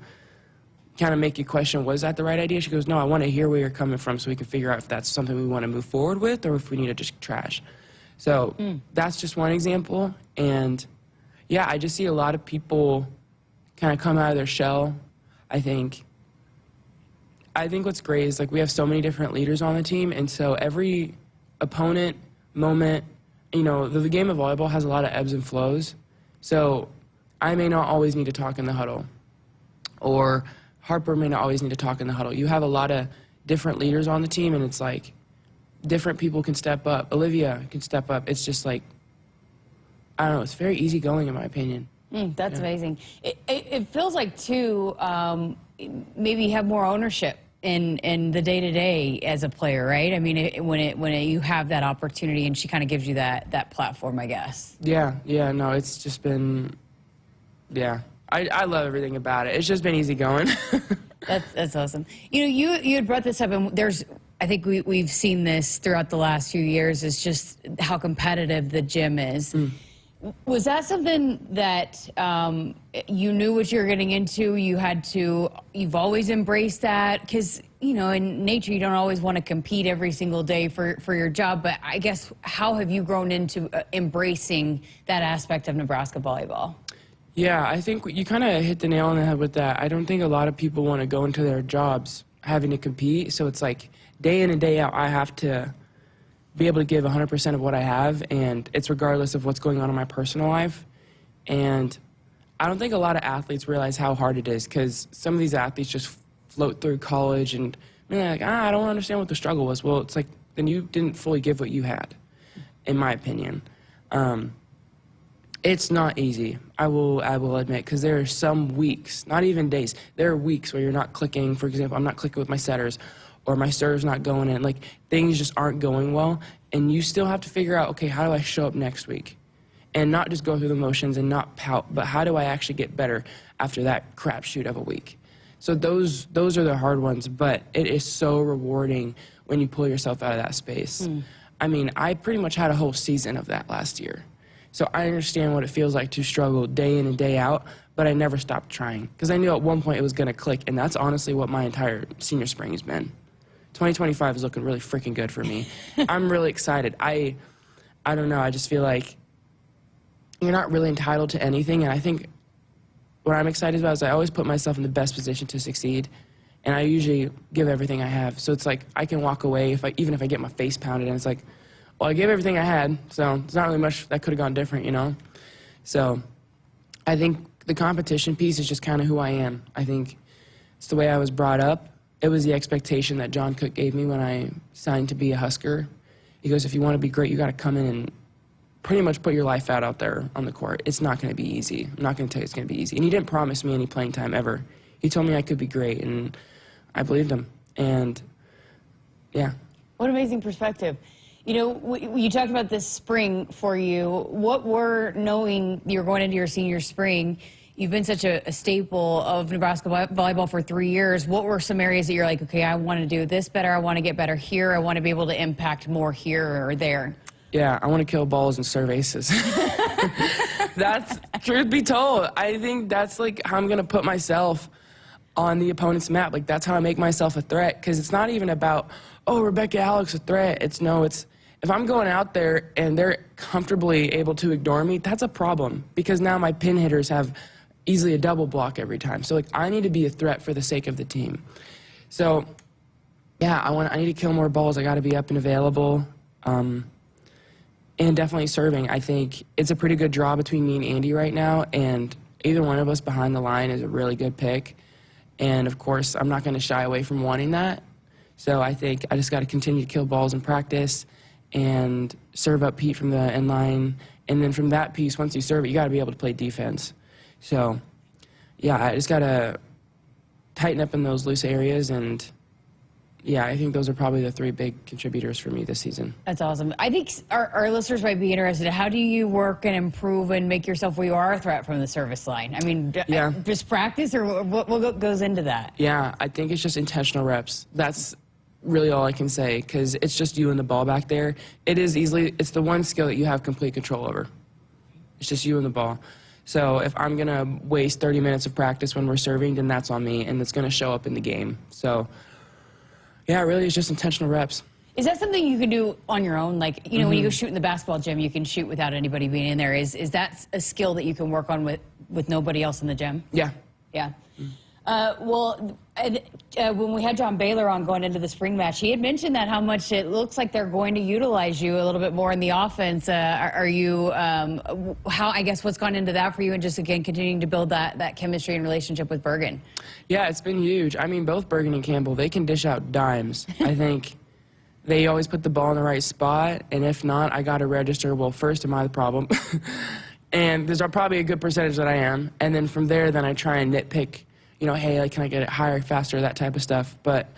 kind of make you question, was that the right idea? She goes, no, I want to hear where you're coming from so we can figure out if that's something we want to move forward with or if we need to just trash. So that's just one example. And yeah, I just see a lot of people kind of come out of their shell. I think what's great is, like, we have so many different leaders on the team, and so every opponent, moment, you know, the game of volleyball has a lot of ebbs and flows. So I may not always need to talk in the huddle, or Harper may not always need to talk in the huddle. You have a lot of different leaders on the team, and it's like different people can step up. Olivia can step up. It's just like, I don't know, it's very easygoing in my opinion. That's amazing. It feels like, too, maybe you have more ownership in the day-to-day as a player, right? I mean, when you have that opportunity, and she kind of gives you that platform, I guess. Yeah, no, it's just been, yeah. I love everything about it. It's just been easy going. That's awesome. You know, you had brought this up, and I think we've seen this throughout the last few years, is just how competitive the gym is. Was that something that you knew what you were getting into? You've always embraced that? Because, you know, in nature, you don't always want to compete every single day for your job. But I guess, how have you grown into embracing that aspect of Nebraska volleyball? Yeah, I think you kind of hit the nail on the head with that. I don't think a lot of people want to go into their jobs having to compete. So it's like, day in and day out, I have to be able to give 100% of what I have, and it's regardless of what's going on in my personal life. And I don't think a lot of athletes realize how hard it is, because some of these athletes just float through college and they're like, I don't understand what the struggle was. Well, it's like, then you didn't fully give what you had, in my opinion. It's not easy, I will admit, because there are some weeks, not even days, there are weeks where you're not clicking. For example, I'm not clicking with my setters, or my serve's not going in. Like, things just aren't going well, and you still have to figure out, okay, how do I show up next week? And not just go through the motions and not pout, but how do I actually get better after that crapshoot of a week? So those are the hard ones, but it is so rewarding when you pull yourself out of that space. I mean, I pretty much had a whole season of that last year. So I understand what it feels like to struggle day in and day out, but I never stopped trying, because I knew at one point it was going to click, and that's honestly what my entire senior spring has been. 2025 is looking really freaking good for me. I'm really excited. I don't know, I just feel like you're not really entitled to anything, and I think what I'm excited about is I always put myself in the best position to succeed, and I usually give everything I have. So it's like, I can walk away even if I get my face pounded, and it's like, well, I gave everything I had, so there's not really much that could have gone different, you know? So I think the competition piece is just kind of who I am. I think it's the way I was brought up. It was the expectation that John Cook gave me when I signed to be a Husker. He goes, if you want to be great, you got to come in and pretty much put your life out there on the court. It's not going to be easy. I'm not going to tell you it's going to be easy. And he didn't promise me any playing time ever. He told me I could be great, and I believed him. And, yeah. What amazing perspective. You know, you talked about this spring for you. What were, knowing you're going into your senior spring, you've been such a staple of Nebraska volleyball for 3 years. What were some areas that you're like, okay, I want to do this better, I want to get better here, I want to be able to impact more here or there? Yeah, I want to kill balls and serve aces. That's, truth be told, I think that's like how I'm going to put myself on the opponent's map. Like, that's how I make myself a threat, because it's not even about, oh, Rebecca Alec's a threat. It's if I'm going out there and they're comfortably able to ignore me, that's a problem, because now my pin hitters have easily a double block every time. So, like, I need to be a threat for the sake of the team. So, yeah, I need to kill more balls. I got to be up and available, and definitely serving. I think it's a pretty good draw between me and Andy right now, and either one of us behind the line is a really good pick. And, of course, I'm not going to shy away from wanting that. So I think I just got to continue to kill balls in practice and serve up Pete from the end line. And then from that piece, once you serve it, you got to be able to play defense. So, yeah, I just got to tighten up in those loose areas. And, yeah, I think those are probably the 3 big contributors for me this season. That's awesome. I think our listeners might be interested. How do you work and improve and make yourself where you are a threat from the service line? I mean, just practice, or what goes into that? Yeah, I think it's just intentional reps. That's really all I can say, because it's just you and the ball back there. It's the one skill that you have complete control over. It's just you and the ball. So if I'm going to waste 30 minutes of practice when we're serving, then that's on me, and it's going to show up in the game. So, yeah, really, it's just intentional reps. Is that something you can do on your own? Like, you know, when you go shoot in the basketball gym, you can shoot without anybody being in there. Is that a skill that you can work on with nobody else in the gym? Yeah. Yeah. When we had John Baylor on going into the spring match, he had mentioned that how much it looks like they're going to utilize you a little bit more in the offense. Are you, I guess, what's gone into that for you, and just, again, continuing to build that chemistry and relationship with Bergen? Yeah, it's been huge. I mean, both Bergen and Campbell, they can dish out dimes. I think they always put the ball in the right spot, and if not, I got to register, well, first, am I the problem? And there's probably a good percentage that I am. And then from there, then I try and nitpick, you know, hey, like, can I get it higher, faster, that type of stuff. But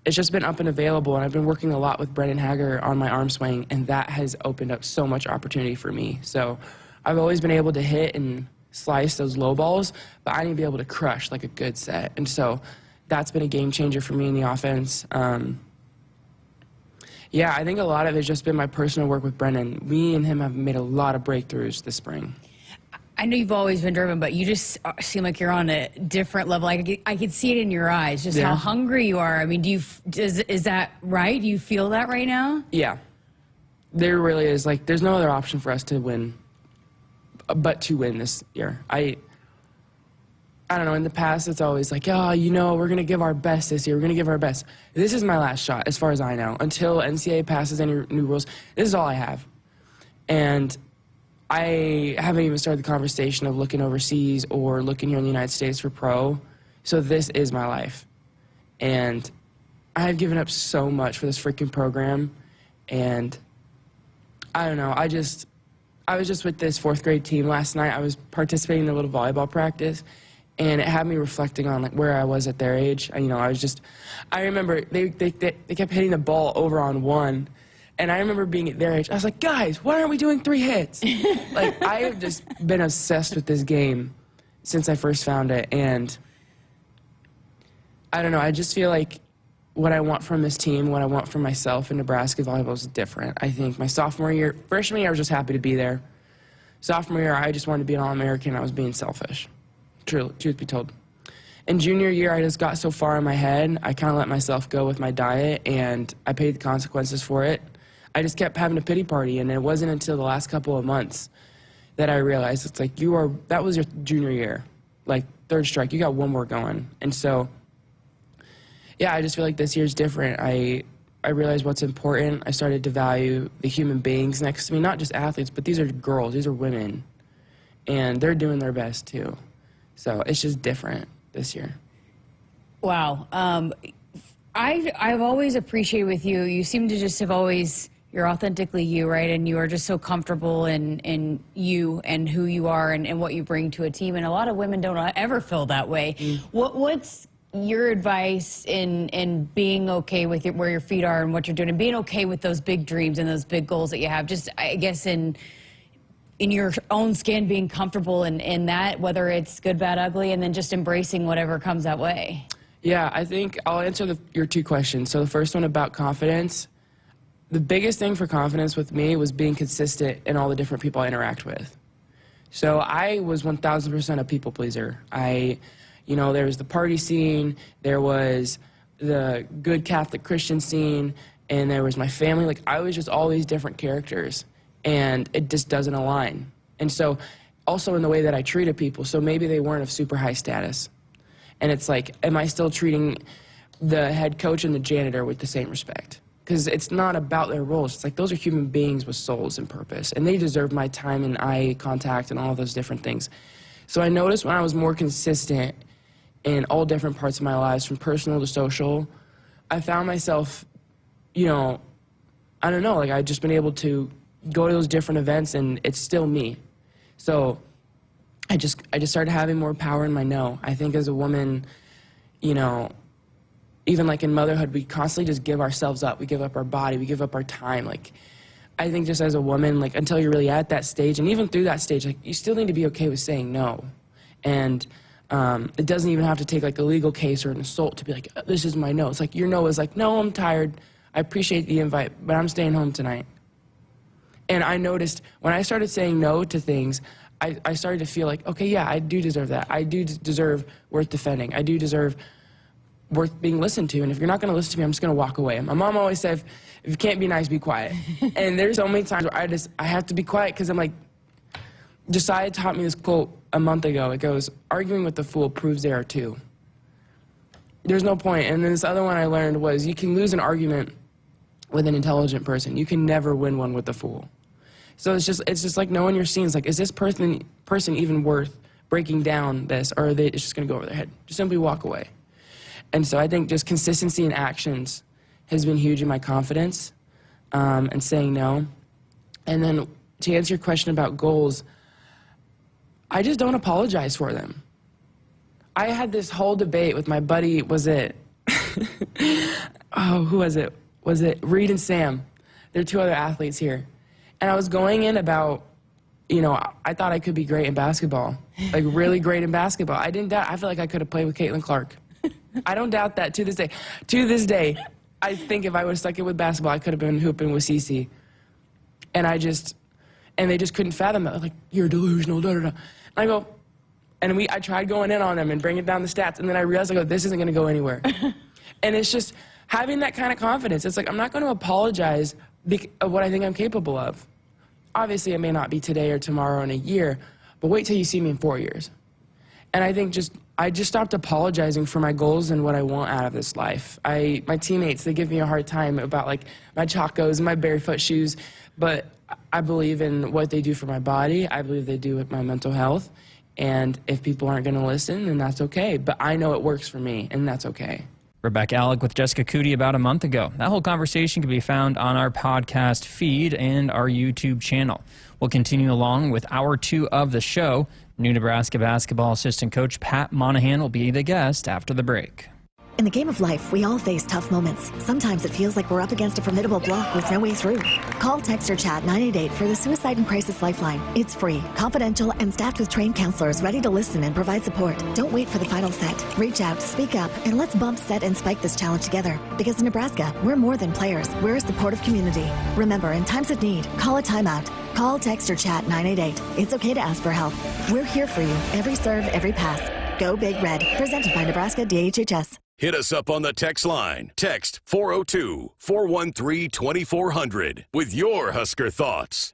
it's just been up and available, and I've been working a lot with Brendan Hager on my arm swing, and that has opened up so much opportunity for me. So I've always been able to hit and slice those low balls, but I need to be able to crush like a good set. And so that's been a game changer for me in the offense. Yeah, I think a lot of it has just been my personal work with Brendan. Me and him have made a lot of breakthroughs this spring. I know you've always been driven, but you just seem like you're on a different level. I could see it in your eyes, just how hungry you are. I mean, is that right? Do you feel that right now? Yeah. There really is. Like, there's no other option for us to win, but to win this year. I don't know, in the past, it's always like, oh, you know, we're going to give our best this year. We're going to give our best. This is my last shot, as far as I know. Until NCAA passes any new rules, this is all I have. And I haven't even started the conversation of looking overseas or looking here in the United States for pro. So this is my life. And I have given up so much for this freaking program. And I don't know, I was just with this 4th grade team last night. I was participating in a little volleyball practice, and it had me reflecting on, like, where I was at their age. You know, I remember they kept hitting the ball over on 1, and I remember being at their age. I was like, guys, why aren't we doing 3 hits? Like, I have just been obsessed with this game since I first found it, and I don't know, I just feel like what I want from this team, what I want from myself in Nebraska volleyball is different. I think my freshman year, I was just happy to be there. Sophomore year, I just wanted to be an All-American. I was being selfish, truth be told. In junior year, I just got so far in my head, I kind of let myself go with my diet, and I paid the consequences for it. I just kept having a pity party, and it wasn't until the last couple of months that I realized it's like, that was your junior year. Like, 3rd strike, you got 1 more going. And so, yeah, I just feel like this year's different. I realized what's important. I started to value the human beings next to me, not just athletes, but these are girls, these are women. And they're doing their best too. So it's just different this year. Wow. I've always appreciated with you, you seem to just have always, you're authentically you, right? And you are just so comfortable in you and who you are and what you bring to a team. And a lot of women don't ever feel that way. What's your advice in being okay with where your feet are and what you're doing, and being okay with those big dreams and those big goals that you have? Just, I guess, in your own skin, being comfortable in that, whether it's good, bad, ugly, and then just embracing whatever comes that way. Yeah, I think I'll answer your 2 questions. So the first one about confidence. The biggest thing for confidence with me was being consistent in all the different people I interact with. So I was 1,000% a people pleaser. There was the party scene, there was the good Catholic Christian scene, and there was my family. Like, I was just all these different characters, and it just doesn't align. And so, also in the way that I treated people, so maybe they weren't of super high status. And it's like, am I still treating the head coach and the janitor with the same respect? Because it's not about their roles. It's like, those are human beings with souls and purpose, and they deserve my time and eye contact and all those different things. So I noticed when I was more consistent in all different parts of my lives, from personal to social, I found myself, I don't know, like, I've just been able to go to those different events, and it's still me. So I just started having more power in my no. I think as a woman, even like in motherhood, we constantly just give ourselves up. We give up our body, we give up our time. Like, I think just as a woman, like, until you're really at that stage, and even through that stage, like, you still need to be okay with saying no. And it doesn't even have to take like a legal case or an assault to be like, this is my no. It's like, your no is like, no, I'm tired. I appreciate the invite, but I'm staying home tonight. And I noticed when I started saying no to things, I started to feel like, okay, yeah, I do deserve that. I do deserve worth defending. I do deserve worth being listened to. And if you're not going to listen to me, I'm just going to walk away. My mom always said, if you can't be nice, be quiet. And there's so many times where I have to be quiet because I'm like, Josiah taught me this quote a month ago. It goes, arguing with the fool proves they are too. There's no point. And then this other one I learned was, you can lose an argument with an intelligent person. You can never win one with a fool. So it's just like knowing your scenes. Like, is this person even worth breaking down this, or are they just going to go over their head? Just simply walk away. And so I think just consistency in actions has been huge in my confidence, and saying no. And then to answer your question about goals, I just don't apologize for them. I had this whole debate with my buddy, was it, who was it? Was it Reed and Sam? There are 2 other athletes here. And I was going in about, I thought I could be great in basketball, like really great in basketball. I didn't doubt, I feel like I could have played with Caitlin Clark. I don't doubt that to this day. To this day, I think if I would have stuck it with basketball, I could have been hooping with Cece. And they just couldn't fathom that. Like, you're delusional, da-da-da. And I go, I tried going in on them and bringing down the stats, and then I realized, this isn't going to go anywhere. And it's just having that kind of confidence. It's like, I'm not going to apologize of what I think I'm capable of. Obviously, it may not be today or tomorrow in a year, but wait till you see me in 4 years. And I think I just stopped apologizing for my goals and what I want out of this life. My teammates, they give me a hard time about like my chacos and my barefoot shoes, but I believe in what they do for my body. I believe they do with my mental health. And if people aren't going to listen, then that's okay. But I know it works for me, and that's okay. Rebecca Alec with Jessica Coody about a month ago. That whole conversation can be found on our podcast feed and our YouTube channel. We'll continue along with hour 2 of the show. New Nebraska basketball assistant coach Pat Monahan will be the guest after the break. In the game of life, we all face tough moments. Sometimes it feels like we're up against a formidable block with no way through. Call, text, or chat 988 for the Suicide and Crisis Lifeline. It's free, confidential, and staffed with trained counselors ready to listen and provide support. Don't wait for the final set. Reach out, speak up, and let's bump, set, and spike this challenge together. Because in Nebraska, we're more than players. We're a supportive community. Remember, in times of need, call a timeout. Call, text, or chat 988. It's okay to ask for help. We're here for you. Every serve, every pass. Go Big Red. Presented by Nebraska DHHS. Hit us up on the text line. Text 402-413-2400 with your Husker thoughts.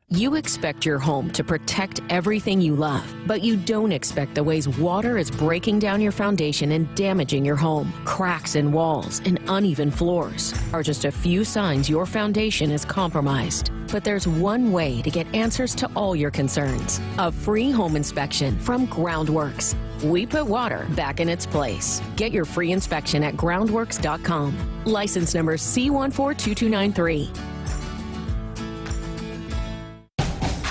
You expect your home to protect everything you love, but you don't expect the ways water is breaking down your foundation and damaging your home. Cracks in walls and uneven floors are just a few signs your foundation is compromised. But there's one way to get answers to all your concerns: a free home inspection from Groundworks. We put water back in its place. Get your free inspection at groundworks.com. License number C142293.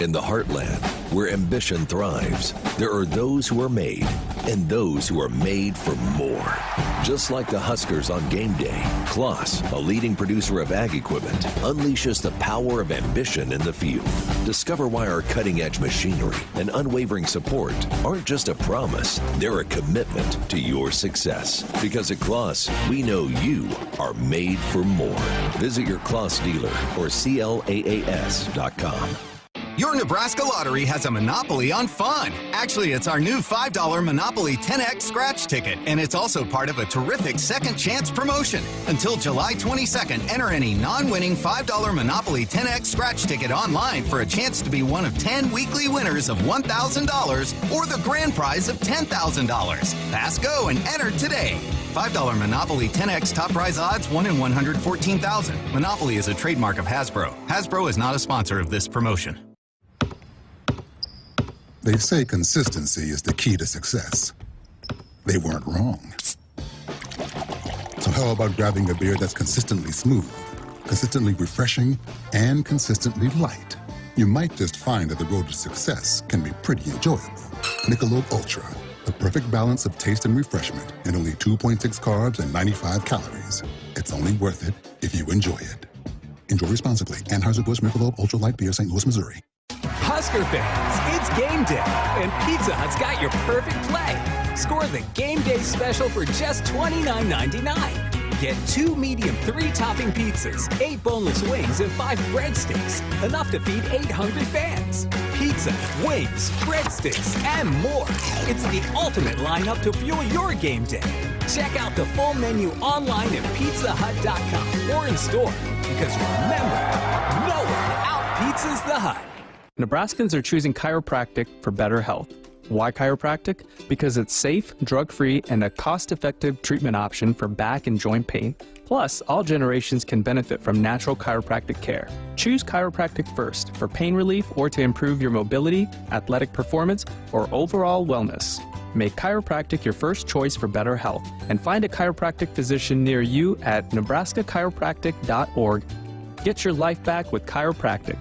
In the heartland, where ambition thrives, there are those who are made and those who are made for more. Just like the Huskers on game day, Kloss, a leading producer of ag equipment, unleashes the power of ambition in the field. Discover why our cutting-edge machinery and unwavering support aren't just a promise, they're a commitment to your success. Because at Kloss, we know you are made for more. Visit your Kloss dealer or CLAAS.com. Your Nebraska Lottery has a monopoly on fun. Actually, it's our new $5 Monopoly 10X scratch ticket, and it's also part of a terrific second chance promotion. Until July 22nd, enter any non-winning $5 Monopoly 10X scratch ticket online for a chance to be one of 10 weekly winners of $1,000 or the grand prize of $10,000. Pass go and enter today. $5 Monopoly 10X top prize odds 1 in 114,000. Monopoly is a trademark of Hasbro. Hasbro is not a sponsor of this promotion. They say consistency is the key to success. They weren't wrong. So how about grabbing a beer that's consistently smooth, consistently refreshing, and consistently light? You might just find that the road to success can be pretty enjoyable. Michelob Ultra, the perfect balance of taste and refreshment, and only 2.6 carbs and 95 calories. It's only worth it if you enjoy it. Enjoy responsibly. Anheuser-Busch Michelob Ultra Light Beer, St. Louis, Missouri. Husker fans, it's game day, and Pizza Hut's got your perfect play. Score the game day special for just $29.99. Get 2 medium 3-topping pizzas, 8 boneless wings, and 5 breadsticks. Enough to feed 8 hungry fans. Pizza, wings, breadsticks, and more. It's the ultimate lineup to fuel your game day. Check out the full menu online at pizzahut.com or in store. Because remember, no one out-pizzas the Hut. Nebraskans are choosing chiropractic for better health. Why chiropractic? Because it's safe, drug-free, and a cost-effective treatment option for back and joint pain. Plus, all generations can benefit from natural chiropractic care. Choose chiropractic first for pain relief or to improve your mobility, athletic performance, or overall wellness. Make chiropractic your first choice for better health and find a chiropractic physician near you at nebraska-chiropractic.org. Get your life back with chiropractic.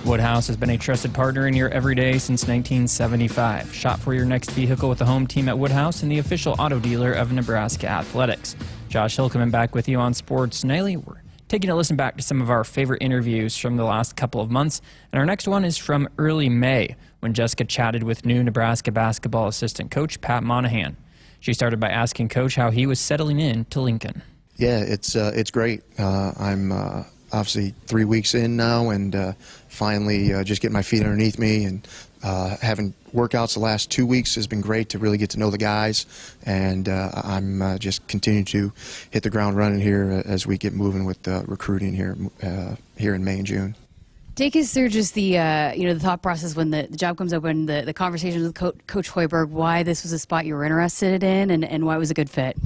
Woodhouse has been a trusted partner in your everyday since 1975. Shop for your next vehicle with the home team at Woodhouse and the official auto dealer of Nebraska Athletics. Josh Hilkeman back with you on Sports Nightly. We're taking a listen back to some of our favorite interviews from the last couple of months. And our next one is from early May, when Jessica chatted with new Nebraska basketball assistant coach Pat Monahan. She started by asking Coach how he was settling in to Lincoln. Yeah, it's great. I'm obviously 3 weeks in now, and finally just getting my feet underneath me, and having workouts the last 2 weeks has been great to really get to know the guys, and I'm just continuing to hit the ground running here as we get moving with recruiting here in May and June. Take us through just the the thought process when the job comes open, the conversations with Coach Hoiberg, why this was a spot you were interested in, and why it was a good fit.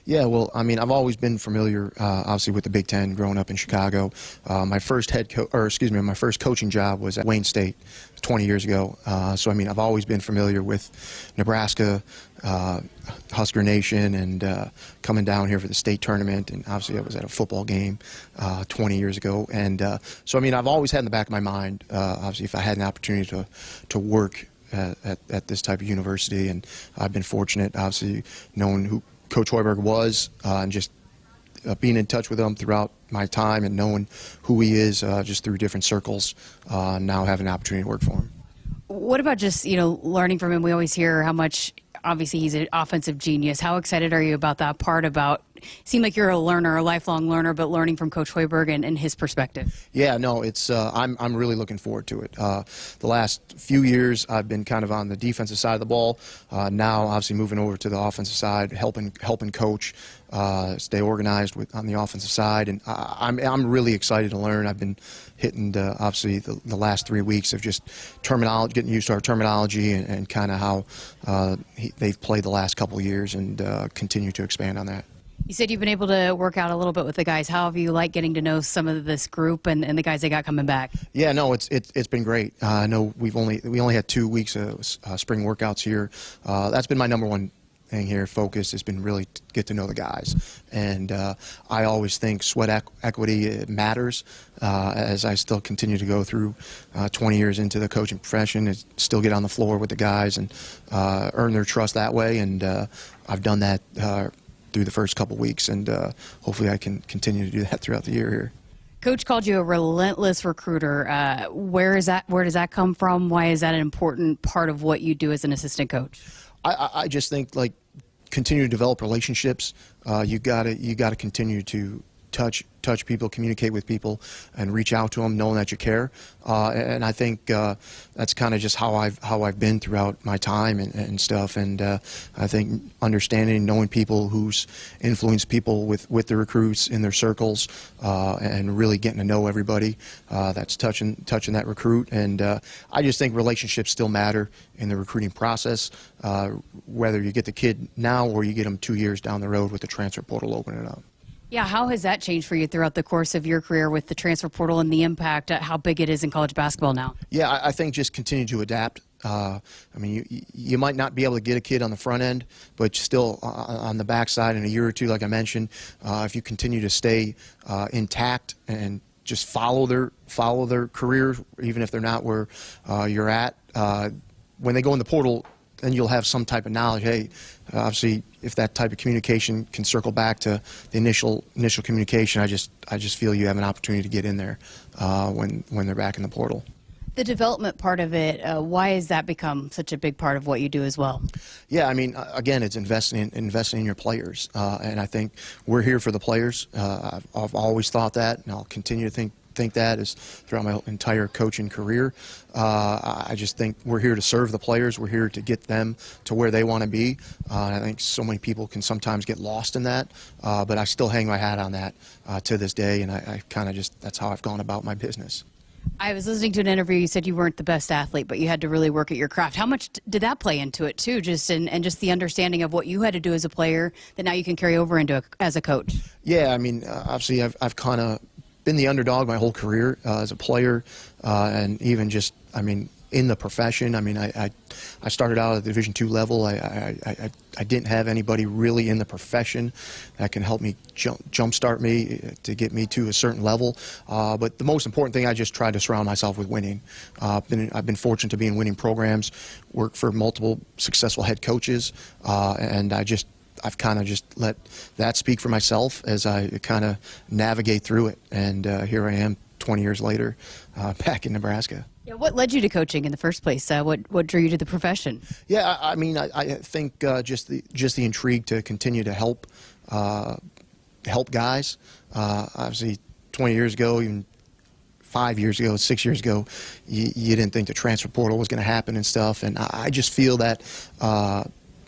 Yeah, well, I mean, I've always been familiar, obviously, with the Big Ten. Growing up in Chicago, my first my first coaching job was at Wayne State 20 years ago. So, I mean, I've always been familiar with Nebraska, Husker Nation, and coming down here for the state tournament. And obviously, I was at a football game 20 years ago. And so, I mean, I've always had in the back of my mind, obviously, if I had an opportunity to work at this type of university, and I've been fortunate, obviously, knowing who Coach Hoiberg was, and just being in touch with him throughout my time and knowing who he is just through different circles, now having an opportunity to work for him. What about just, learning from him? We always hear how much, obviously, he's an offensive genius. How excited are you about that part about, seem like you're a learner, a lifelong learner, but learning from Coach Hoiberg and his perspective? Yeah, no, it's I'm really looking forward to it. The last few years, I've been kind of on the defensive side of the ball. Now, obviously, moving over to the offensive side, helping Coach stay organized on the offensive side, and I'm really excited to learn. I've been hitting obviously the last 3 weeks of just terminology, getting used to our terminology, and kind of how they've played the last couple of years, and continue to expand on that. You said you've been able to work out a little bit with the guys. How have you liked getting to know some of this group and the guys they got coming back? Yeah, no, it's been great. I know we only had 2 weeks of spring workouts here. That's been my number one thing here. Focus has been really to get to know the guys, and I always think sweat equity matters. As I still continue to go through 20 years into the coaching profession, and still get on the floor with the guys and earn their trust that way. And I've done that through the first couple weeks, and hopefully I can continue to do that throughout the year here. Coach called you a relentless recruiter. Where does that come from? Why is that an important part of what you do as an assistant coach? I just think, like, continue to develop relationships. You gotta continue to touch people, communicate with people, and reach out to them, knowing that you care. And I think that's kind of just how I've been throughout my time and stuff. And I think understanding, knowing people who's influenced people with the recruits in their circles, and really getting to know everybody that's touching that recruit. And I just think relationships still matter in the recruiting process, whether you get the kid now or you get them 2 years down the road with the transfer portal opening up. Yeah, how has that changed for you throughout the course of your career with the transfer portal and the impact, how big it is in college basketball now? Yeah, I think just continue to adapt. I mean, you might not be able to get a kid on the front end, but still on the backside in a year or two, like I mentioned, if you continue to stay intact and just follow their career, even if they're not where you're at, when they go in the portal, then you'll have some type of knowledge. Hey, obviously, if that type of communication can circle back to the initial communication, I just feel you have an opportunity to get in there when they're back in the portal. The development part of it, why has that become such a big part of what you do as well? Yeah, I mean, again, it's investing in your players, and I think we're here for the players. I've always thought that, and I'll continue to think that is throughout my entire coaching career. I just think we're here to serve the players. We're here to get them to where they want to be. And I think so many people can sometimes get lost in that, but I still hang my hat on that to this day, and I kind of just, that's how I've gone about my business. I was listening to an interview. You said you weren't the best athlete, but you had to really work at your craft. How much did that play into it too? Just the understanding of what you had to do as a player that now you can carry over into as a coach. Yeah, I mean, obviously I've kind of been the underdog my whole career as a player, and even just, I mean, in the profession. I mean, I started out at the Division II level. I didn't have anybody really in the profession that can help me jumpstart me to get me to a certain level. But the most important thing, I just tried to surround myself with winning. I've been fortunate to be in winning programs, work for multiple successful head coaches, and I've kind of just let that speak for myself as I kind of navigate through it. And here I am 20 years later, back in Nebraska. Yeah, what led you to coaching in the first place? What drew you to the profession? Yeah, I mean, I think just the intrigue to continue to help guys. Obviously, 20 years ago, even 5 years ago, 6 years ago, you didn't think the transfer portal was going to happen and stuff. And I just feel that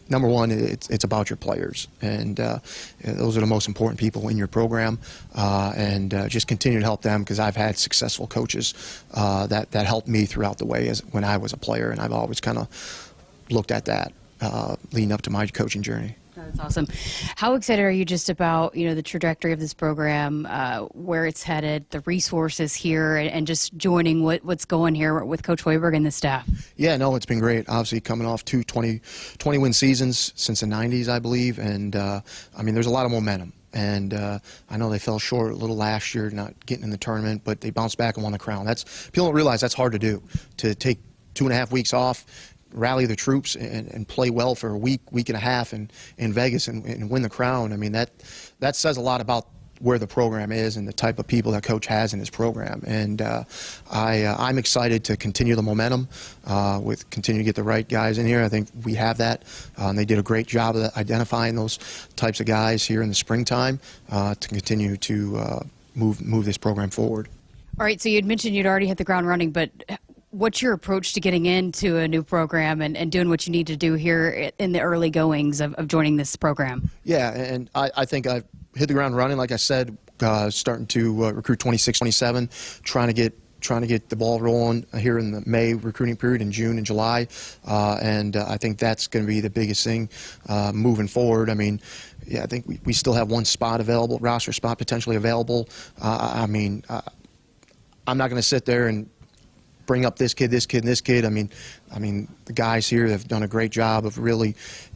number one, it's about your players, and those are the most important people in your program, and just continue to help them, because I've had successful coaches that helped me throughout the way when I was a player, and I've always kind of looked at that leading up to my coaching journey. That's awesome. How excited are you just about, the trajectory of this program, where it's headed, the resources here, and just joining what's going here with Coach Hoiberg and the staff? Yeah, no, it's been great. Obviously, coming off 2 20-win seasons since the 90s, I believe, and I mean, there's a lot of momentum. And I know they fell short a little last year, not getting in the tournament, but they bounced back and won the crown. People don't realize that's hard to do, to take 2.5 weeks off, rally the troops and play well for a week and a half in Vegas and win the crown. I mean, that says a lot about where the program is and the type of people that Coach has in his program. And I'm excited to continue the momentum, continue to get the right guys in here. I think we have that. And they did a great job of identifying those types of guys here in the springtime to continue to move this program forward. All right, so you'd mentioned you'd already hit the ground running, but what's your approach to getting into a new program and doing what you need to do here in the early goings of joining this program? Yeah, and I think I've hit the ground running, like I said, starting to recruit 26, 27, trying to get trying to get the ball rolling here in the May recruiting period, in June and July, and I think that's going to be the biggest thing moving forward. I mean, yeah, I think we still have one spot available, roster spot potentially available. I mean, I'm not going to sit there and bring up this kid, this kid, and this kid. I mean, the guys here have done a great job of really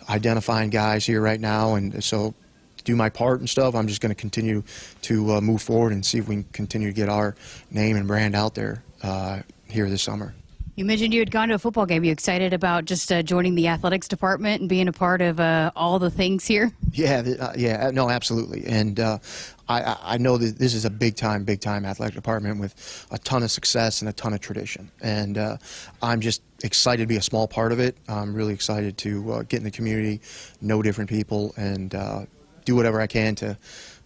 identifying guys here right now, and so to do my part and stuff, I'm just going to continue to move forward and see if we can continue to get our name and brand out there here this summer. You mentioned you had gone to a football game. Are you excited about just joining the athletics department and being a part of all the things here? Yeah, no, absolutely. And I know that this is a big-time athletic department with a ton of success and a ton of tradition. And I'm just excited to be a small part of it. I'm really excited to get in the community, know different people, and do whatever I can to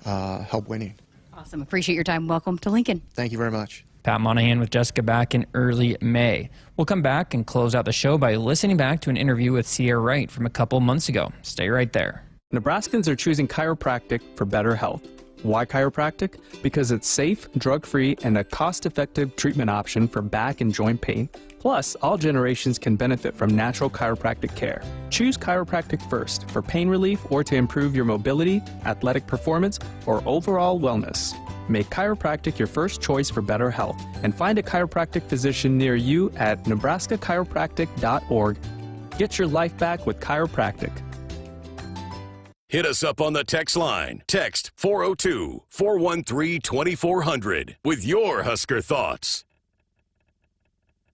help winning. Awesome. Appreciate your time. Welcome to Lincoln. Thank you very much. Pat Monahan with Jessica back in early May. We'll come back and close out the show by listening back to an interview with Sierra Wright from a couple months ago. Stay right there. Nebraskans are choosing chiropractic for better health. Why chiropractic? Because it's safe, drug-free, and a cost-effective treatment option for back and joint pain. Plus, all generations can benefit from natural chiropractic care. Choose chiropractic first for pain relief or to improve your mobility, athletic performance, or overall wellness. Make chiropractic your first choice for better health, and find a chiropractic physician near you at nebraska-chiropractic.org. Get your life back with chiropractic. Hit us up on the text line. Text 402-413-2400 with your Husker thoughts.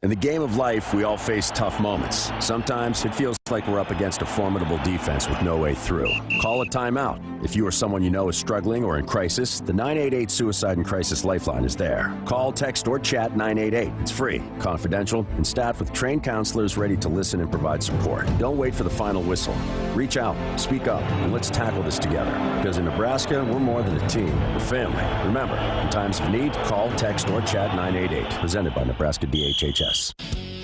In the game of life, we all face tough moments. Sometimes it feels like we're up against a formidable defense with no way through. Call a timeout. If you or someone you know is struggling or in crisis, the 988 Suicide and Crisis Lifeline is there. Call, text, or chat 988. It's free, confidential, and staffed with trained counselors ready to listen and provide support. Don't wait for the final whistle. Reach out, speak up, and let's tackle this together. Because in Nebraska, we're more than a team. We're family. Remember, in times of need, call, text, or chat 988. Presented by Nebraska DHHS.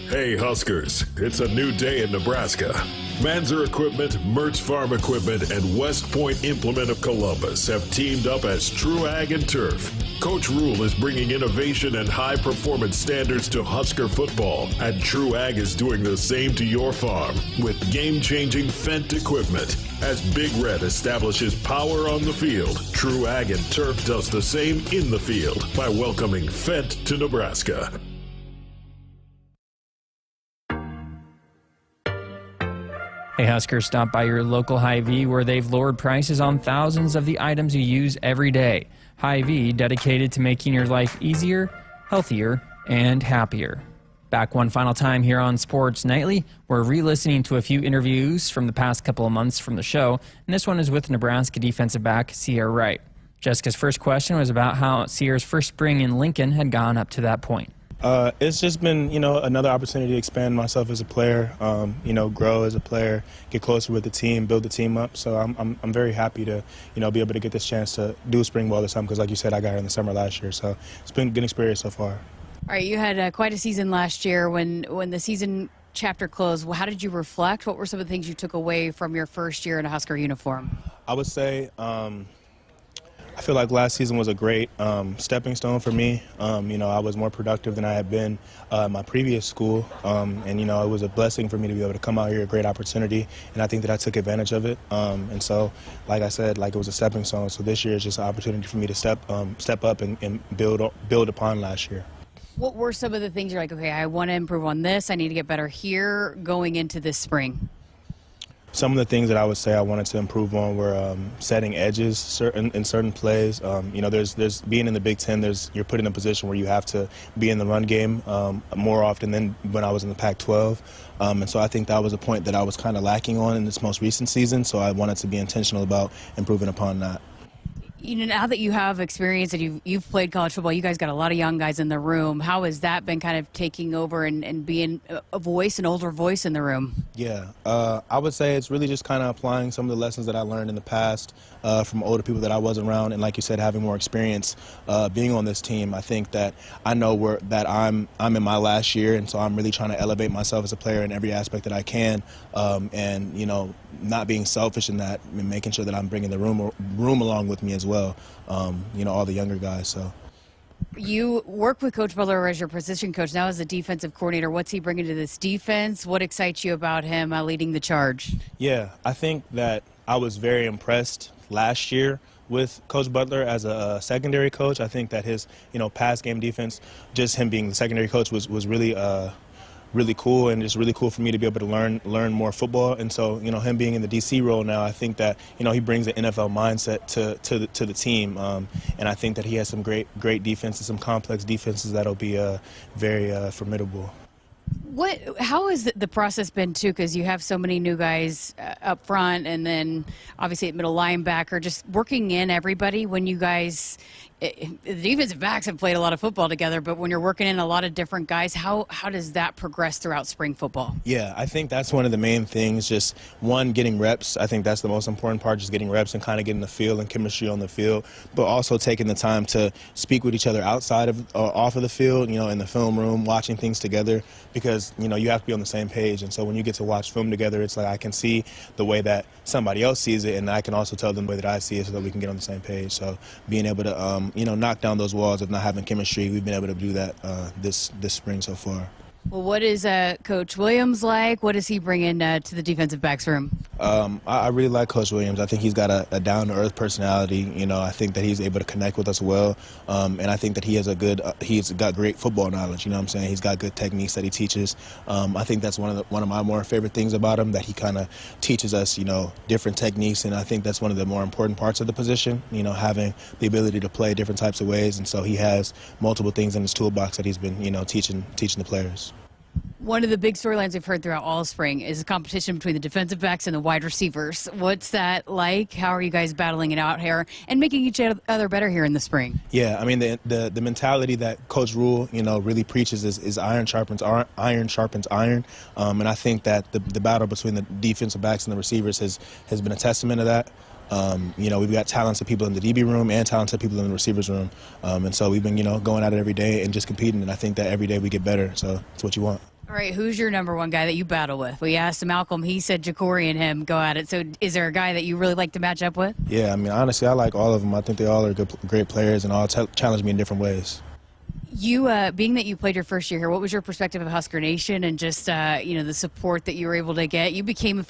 Hey Huskers, it's a new day in Nebraska. Manzer Equipment, Mertz Farm Equipment, and West Point Implement of Columbus have teamed up as True Ag and Turf. Coach Rule is bringing innovation and high-performance standards to Husker football, and True Ag is doing the same to your farm with game-changing Fendt equipment. As Big Red establishes power on the field, True Ag and Turf does the same in the field by welcoming Fendt to Nebraska. Hey Huskers, stop by your local Hy-Vee where they've lowered prices on thousands of the items you use every day. Hy-Vee, dedicated to making your life easier, healthier, and happier. Back one final time here on Sports Nightly. We're re-listening to a few interviews from the past couple of months from the show, and this one is with Nebraska defensive back Sierra Wright. Jessica's first question was about how Sierra's first spring in Lincoln had gone up to that point. It's just been, another opportunity to expand myself as a player, grow as a player, get closer with the team, build the team up. So I'm very happy to, be able to get this chance to do spring ball this time because, like you said, I got here in the summer last year. So it's been a good experience so far. All right, you had quite a season last year. When the season chapter closed, how did you reflect? What were some of the things you took away from your first year in a Husker uniform? I would say I feel like last season was a great stepping stone for me. I was more productive than I had been at my previous school, and it was a blessing for me to be able to come out here, a great opportunity, and I think that I took advantage of it. And so, like I said, it was a stepping stone. So this year is just an opportunity for me to step up and build upon last year. What were some of the things you're like, okay, I want to improve on this, I need to get better here going into this spring? Some of the things that I would say I wanted to improve on were setting edges in certain plays. There's being in the Big Ten, you're put in a position where you have to be in the run game more often than when I was in the Pac-12. And so I think that was a point that I was kind of lacking on in this most recent season, so I wanted to be intentional about improving upon that. Now that you have experience and you've played college football, you guys got a lot of young guys in the room. How has that been kind of taking over and being a voice, an older voice in the room? Yeah, I would say it's really just kind of applying some of the lessons that I learned in the past from older people that I was around, and like you said, having more experience being on this team. I think that I know that I'm in my last year, and so I'm really trying to elevate myself as a player in every aspect that I can, and not being selfish in that, and making sure that I'm bringing the room along with me as well. All the younger guys. So You work with Coach Butler as your position coach, now as a defensive coordinator. What's he bringing to this defense? What excites you about him leading the charge? Yeah, I think that I was very impressed last year with Coach Butler as a secondary coach. I think that his, pass game defense, just him being the secondary coach was really really cool, and it's really cool for me to be able to learn more football. And so, him being in the DC role now, I think that, he brings an NFL mindset to the team. And I think that he has some great defenses, some complex defenses that'll be very formidable. How has the process been, too, because you have so many new guys up front and then obviously at middle linebacker, just working in everybody when you guys – the defensive backs have played a lot of football together, but when you're working in a lot of different guys, how does that progress throughout spring football? Yeah, I think that's one of the main things, just one, getting reps. I think that's the most important part, just getting reps and kind of getting the feel and chemistry on the field, but also taking the time to speak with each other outside of off of the field, in the film room, watching things together, because, you have to be on the same page. And so when you get to watch film together, it's like I can see the way that somebody else sees it, and I can also tell them the way that I see it so that we can get on the same page. So being able to, knock down those walls of not having chemistry, we've been able to do that this spring so far. Well, what is Coach Williams like? What does he bring in to the defensive backs room? I really like Coach Williams. I think he's got a down-to-earth personality. I think that he's able to connect with us well, and I think that he has he's got great football knowledge. He's got good techniques that he teaches. I think that's one of my more favorite things about him, that he kind of teaches us, different techniques, and I think that's one of the more important parts of the position. Having the ability to play different types of ways, and so he has multiple things in his toolbox that he's been, teaching the players. One of the big storylines we've heard throughout all spring is the competition between the defensive backs and the wide receivers. What's that like? How are you guys battling it out here and making each other better here in the spring? Yeah, I mean, the mentality that Coach Rule, really preaches is iron sharpens iron. And I think that the battle between the defensive backs and the receivers has been a testament to that. We've got talented people in the DB room and talented people in the receivers room. And so we've been, going at it every day and just competing. And I think that every day we get better. So that's what you want. All right, who's your number one guy that you battle with? We asked Malcolm. He said Ja'Cory and him go at it. So is there a guy that you really like to match up with? Yeah, I mean, honestly, I like all of them. I think they all are great players and all challenge me in different ways. You, being that you played your first year here, what was your perspective of Husker Nation and just, the support that you were able to get? You became a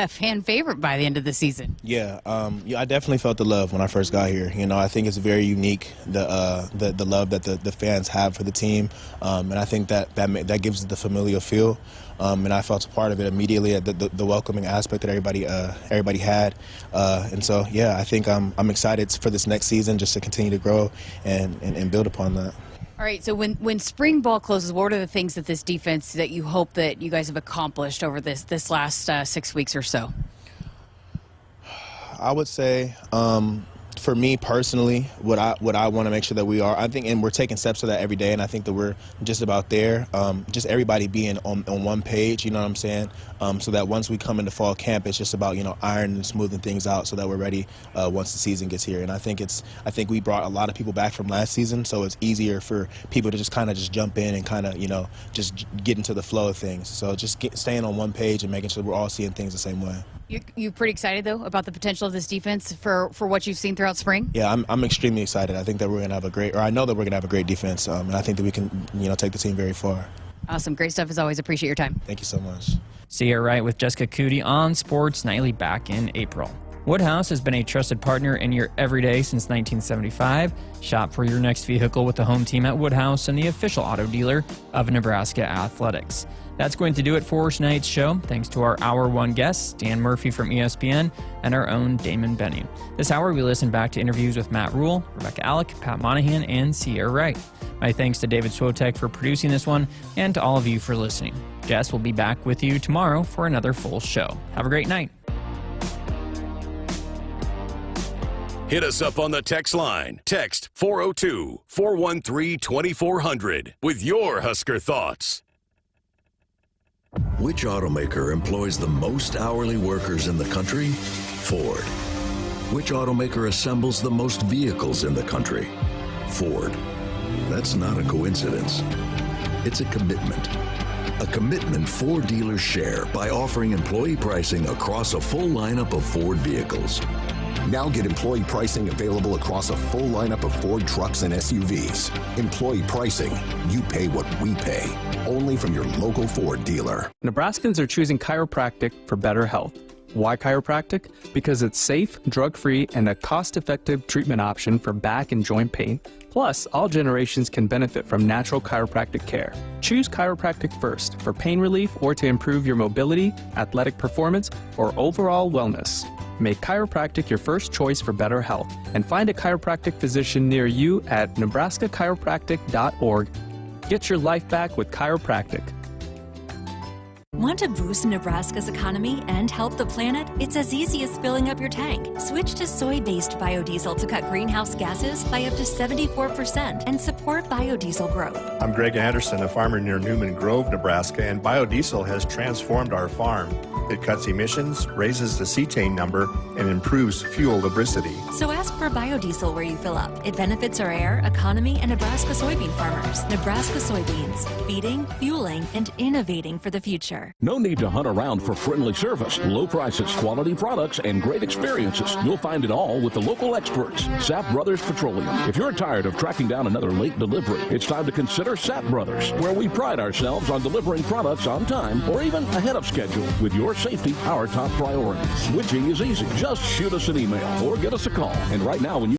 fan favorite by the end of the season. Yeah, I definitely felt the love when I first got here. I think it's very unique, the love that the fans have for the team, and I think that gives it the familial feel. And I felt a part of it immediately at the welcoming aspect that everybody had. And so, yeah, I think I'm excited for this next season just to continue to grow and build upon that. All right, so when spring ball closes, what are the things that this defense that you hope that you guys have accomplished over this last 6 weeks or so? I would say, for me personally, what I want to make sure that we are, I think, and we're taking steps to that every day, and I think that we're just about there. Just everybody being on one page, you know what I'm saying? So that once we come into fall camp, it's just about, ironing and smoothing things out so that we're ready once the season gets here. And I think we brought a lot of people back from last season, so it's easier for people to just kind of just jump in and kind of, just get into the flow of things. So just staying on one page and making sure we're all seeing things the same way. You pretty excited, though, about the potential of this defense for what you've seen throughout spring? Yeah, I'm extremely excited. I think that we're going to have I know that we're going to have a great defense, and I think that we can, take the team very far. Awesome. Great stuff as always. Appreciate your time. Thank you so much. See you Wright with Jessica Coody on Sports Nightly back in April. Woodhouse has been a trusted partner in your everyday since 1975. Shop for your next vehicle with the home team at Woodhouse and the official auto dealer of Nebraska Athletics. That's going to do it for tonight's show. Thanks to our Hour 1 guests, Dan Murphy from ESPN, and our own Damon Benning. This hour, we listen back to interviews with Matt Rule, Rebecca Alec, Pat Monahan, and Sierra Wright. My thanks to David Swotek for producing this one, and to all of you for listening. Jess will be back with you tomorrow for another full show. Have a great night. Hit us up on the text line. Text 402-413-2400 with your Husker thoughts. Which automaker employs the most hourly workers in the country? Ford. Which automaker assembles the most vehicles in the country? Ford. That's not a coincidence. It's a commitment. A commitment Ford dealers share by offering employee pricing across a full lineup of Ford vehicles. Now get employee pricing available across a full lineup of Ford trucks and SUVs. Employee pricing. You pay what we pay. Only from your local Ford dealer. Nebraskans are choosing chiropractic for better health. Why chiropractic? Because it's safe, drug-free, and a cost-effective treatment option for back and joint pain. Plus, all generations can benefit from natural chiropractic care. Choose chiropractic first for pain relief or to improve your mobility, athletic performance, or overall wellness. Make chiropractic your first choice for better health and find a chiropractic physician near you at nebraska-chiropractic.org. Get your life back with chiropractic. Want to boost Nebraska's economy and help the planet? It's as easy as filling up your tank. Switch to soy-based biodiesel to cut greenhouse gases by up to 74% and support biodiesel growth. I'm Greg Anderson, a farmer near Newman Grove, Nebraska, and biodiesel has transformed our farm. It cuts emissions, raises the cetane number, and improves fuel lubricity. So ask for biodiesel where you fill up. It benefits our air, economy, and Nebraska soybean farmers. Nebraska soybeans, feeding, fueling, and innovating for the future. No need to hunt around for friendly service, low prices, quality products, and great experiences. You'll find it all with the local experts, Sapp Brothers Petroleum. If you're tired of tracking down another late delivery, it's time to consider Sapp Brothers, where we pride ourselves on delivering products on time or even ahead of schedule. With your safety our top priority. Switching is easy. Just shoot us an email or give us a call. And right now, when you